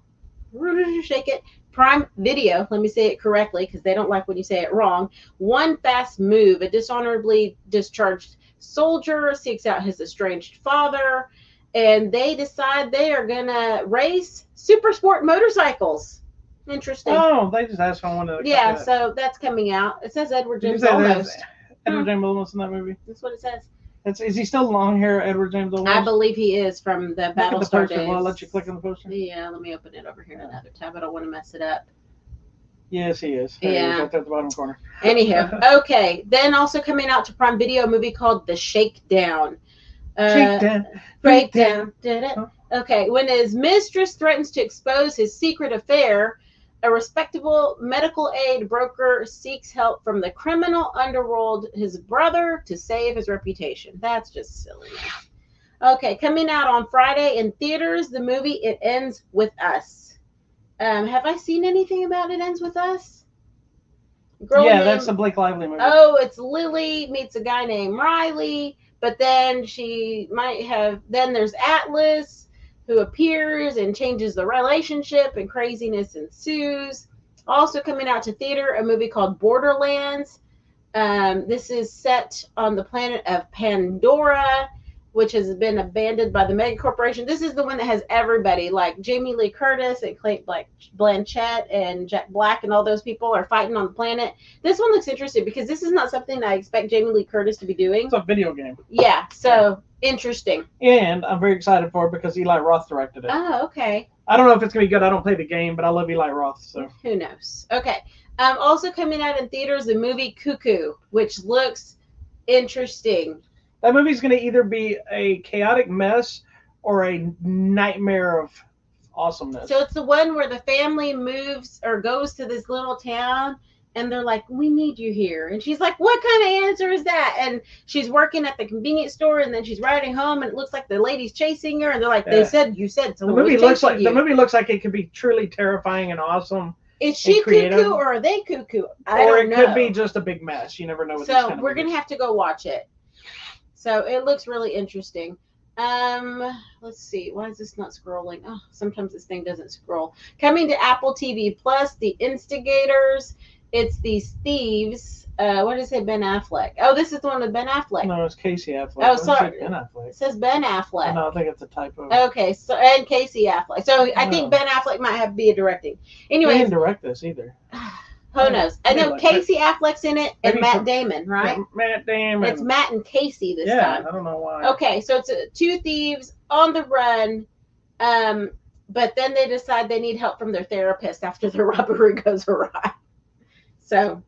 Speaker 1: Shake it. Prime Video. Let me say it correctly because they don't like when you say it wrong. One Fast Move. A dishonorably discharged soldier seeks out his estranged father, and they decide they are gonna race super sport motorcycles. Interesting.
Speaker 2: Oh, they just asked someone to.
Speaker 1: Yeah, so that's coming out. It says Edward James Olmos.
Speaker 2: Edward James Olmos in that movie.
Speaker 1: That's what it says.
Speaker 2: Is he still long hair, Edward James Olmos?
Speaker 1: I believe he is from the Battlestar days.
Speaker 2: Well, I'll let you click on the poster.
Speaker 1: Yeah, let me open it over here in another tab. I don't want to mess it up.
Speaker 2: Yes, he is.
Speaker 1: Yeah.
Speaker 2: Right there at the bottom corner.
Speaker 1: Anywho, okay. Then also coming out to Prime Video, a movie called The Shakedown.
Speaker 2: Shakedown.
Speaker 1: Breakdown. Okay. When his mistress threatens to expose his secret affair, a respectable medical aid broker seeks help from the criminal underworld, his brother, to save his reputation. That's just silly. Okay, coming out on Friday in theaters, the movie It Ends With Us. Have I seen anything about It Ends With Us?
Speaker 2: That's the Blake Lively movie.
Speaker 1: Oh, it's Lily meets a guy named Riley, but then then there's Atlas, who appears and changes the relationship, and craziness ensues. Also coming out to theater, a movie called Borderlands. This is set on the planet of Pandora, which has been abandoned by the mega corporation. This is the one that has everybody, like Jamie Lee Curtis and Cate Blanchett and Jack Black, and all those people are fighting on the planet. This one looks interesting because this is not something I expect Jamie Lee Curtis to be doing.
Speaker 2: It's a video game.
Speaker 1: Yeah, so interesting.
Speaker 2: And I'm very excited for it because Eli Roth directed it.
Speaker 1: Oh, okay.
Speaker 2: I don't know if it's going to be good. I don't play the game, but I love Eli Roth. So
Speaker 1: who knows? Okay. Also coming out in theaters, the movie Cuckoo, which looks interesting.
Speaker 2: That movie's going to either be a chaotic mess or a nightmare of awesomeness.
Speaker 1: So it's the one where the family moves or goes to this little town And they're like, we need you here. And she's like, what kind of answer is that? And she's working at the convenience store, and then she's riding home, and it looks like the lady's chasing her. And they're like, you said
Speaker 2: the movie looks like the movie looks like it could be truly terrifying and awesome.
Speaker 1: Is she cuckoo or are they cuckoo? I don't know.
Speaker 2: Or it could be just a big mess. You never know.
Speaker 1: So we're gonna have to go watch it. So it looks really interesting. Let's see. Why is this not scrolling? Oh, sometimes this thing doesn't scroll. Coming to Apple TV Plus, The Instigators. It's these thieves. What does it say? Ben Affleck. Oh, this is the one with Ben Affleck.
Speaker 2: No, it's Casey Affleck.
Speaker 1: Oh, sorry.
Speaker 2: Ben Affleck.
Speaker 1: It says Ben Affleck.
Speaker 2: No, I think it's a typo.
Speaker 1: Okay, so and Casey Affleck. So I think Ben Affleck might have to be a directing. Anyway,
Speaker 2: he didn't direct this either.
Speaker 1: Who knows? I know Casey Affleck's in it and Matt Damon, right?
Speaker 2: Yeah, Matt Damon.
Speaker 1: It's Matt and Casey this time.
Speaker 2: Yeah, I don't know why.
Speaker 1: Okay, so it's two thieves on the run, but then they decide they need help from their therapist after the robbery goes awry. So,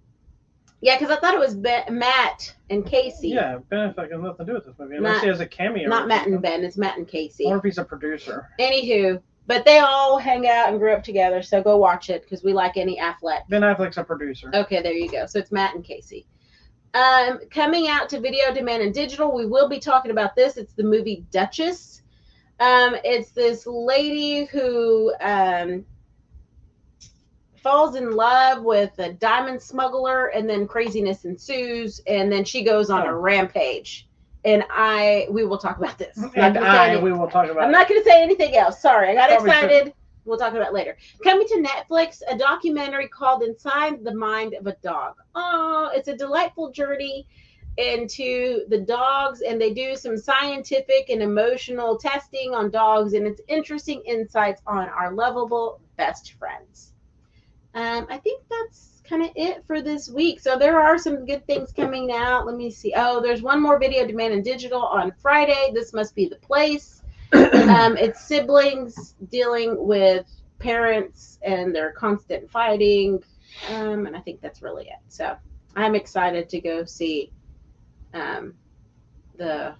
Speaker 1: yeah, because I thought it was Matt and Casey.
Speaker 2: Yeah, Ben Affleck has nothing to do with this movie. Unless he has a cameo.
Speaker 1: Not Matt and Ben, it's Matt and Casey.
Speaker 2: I wonder if he's a producer.
Speaker 1: Anywho, but they all hang out and grew up together, so go watch it because we like any Affleck.
Speaker 2: Ben Affleck's a producer.
Speaker 1: Okay, there you go. So it's Matt and Casey. Coming out to video demand and digital, we will be talking about this. It's the movie Duchess. It's this lady who falls in love with a diamond smuggler, and then craziness ensues, and then she goes on a rampage. And we will talk about this.
Speaker 2: We will talk about.
Speaker 1: I'm not going to say anything else. Sorry, I got excited. We'll talk about it later. Coming to Netflix, a documentary called Inside the Mind of a Dog. Oh, it's a delightful journey into the dogs, and they do some scientific and emotional testing on dogs, and it's interesting insights on our lovable best friends. I think that's kind of it for this week. So there are some good things coming out. Let me see. Oh, there's one more video demand and digital on Friday. This Must Be the Place. It's siblings dealing with parents and their constant fighting. And I think that's really it. So I'm excited to go see the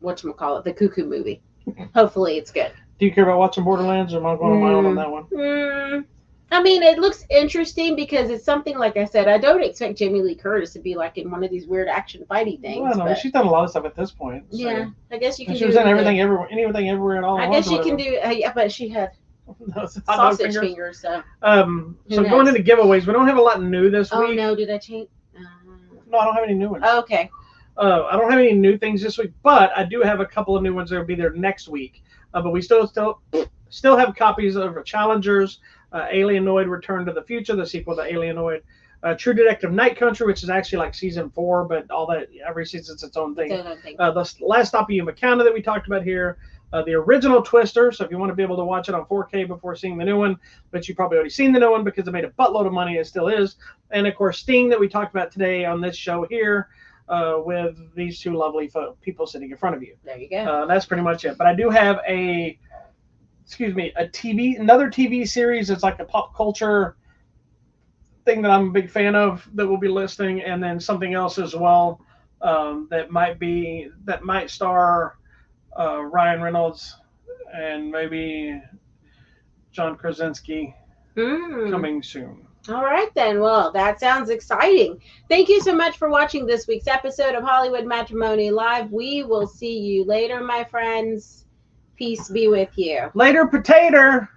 Speaker 1: Cuckoo movie. Hopefully it's good.
Speaker 2: Do you care about watching Borderlands, or am I going on my own on that one?
Speaker 1: I mean, it looks interesting because it's something, like I said, I don't expect Jamie Lee Curtis to be like in one of these weird action fighty things.
Speaker 2: Well, no, she's done a lot of stuff at this point. So.
Speaker 1: Yeah, I guess you can.
Speaker 2: She was in everything, everywhere, and all.
Speaker 1: I guess you can do. Yeah, but she had sausage fingers. So
Speaker 2: going into giveaways, we don't have a lot new this week.
Speaker 1: Oh no, did I change?
Speaker 2: No, I don't have any new ones.
Speaker 1: Oh, okay.
Speaker 2: I don't have any new things this week, but I do have a couple of new ones that will be there next week. But we still have copies of Challengers. Alienoid Return to the Future, the sequel to Alienoid. True Detective Night Country, which is actually like season 4, but all that every season's its own thing. The Last Stop of Yuma County that we talked about here. The original Twister, so if you want to be able to watch it on 4K before seeing the new one, but you've probably already seen the new one because it made a buttload of money, it still is. And of course, Sting that we talked about today on this show here with these two lovely people sitting in front of you.
Speaker 1: There you go.
Speaker 2: That's pretty much it. But I do have another TV series. It's like a pop culture thing that I'm a big fan of that we'll be listing, and then something else as well that might star Ryan Reynolds and maybe John Krasinski coming soon.
Speaker 1: All right then. Well, that sounds exciting. Thank you so much for watching this week's episode of Hollywood Matrimony Live. We will see you later, my friends. Peace be with you.
Speaker 2: Later, potato.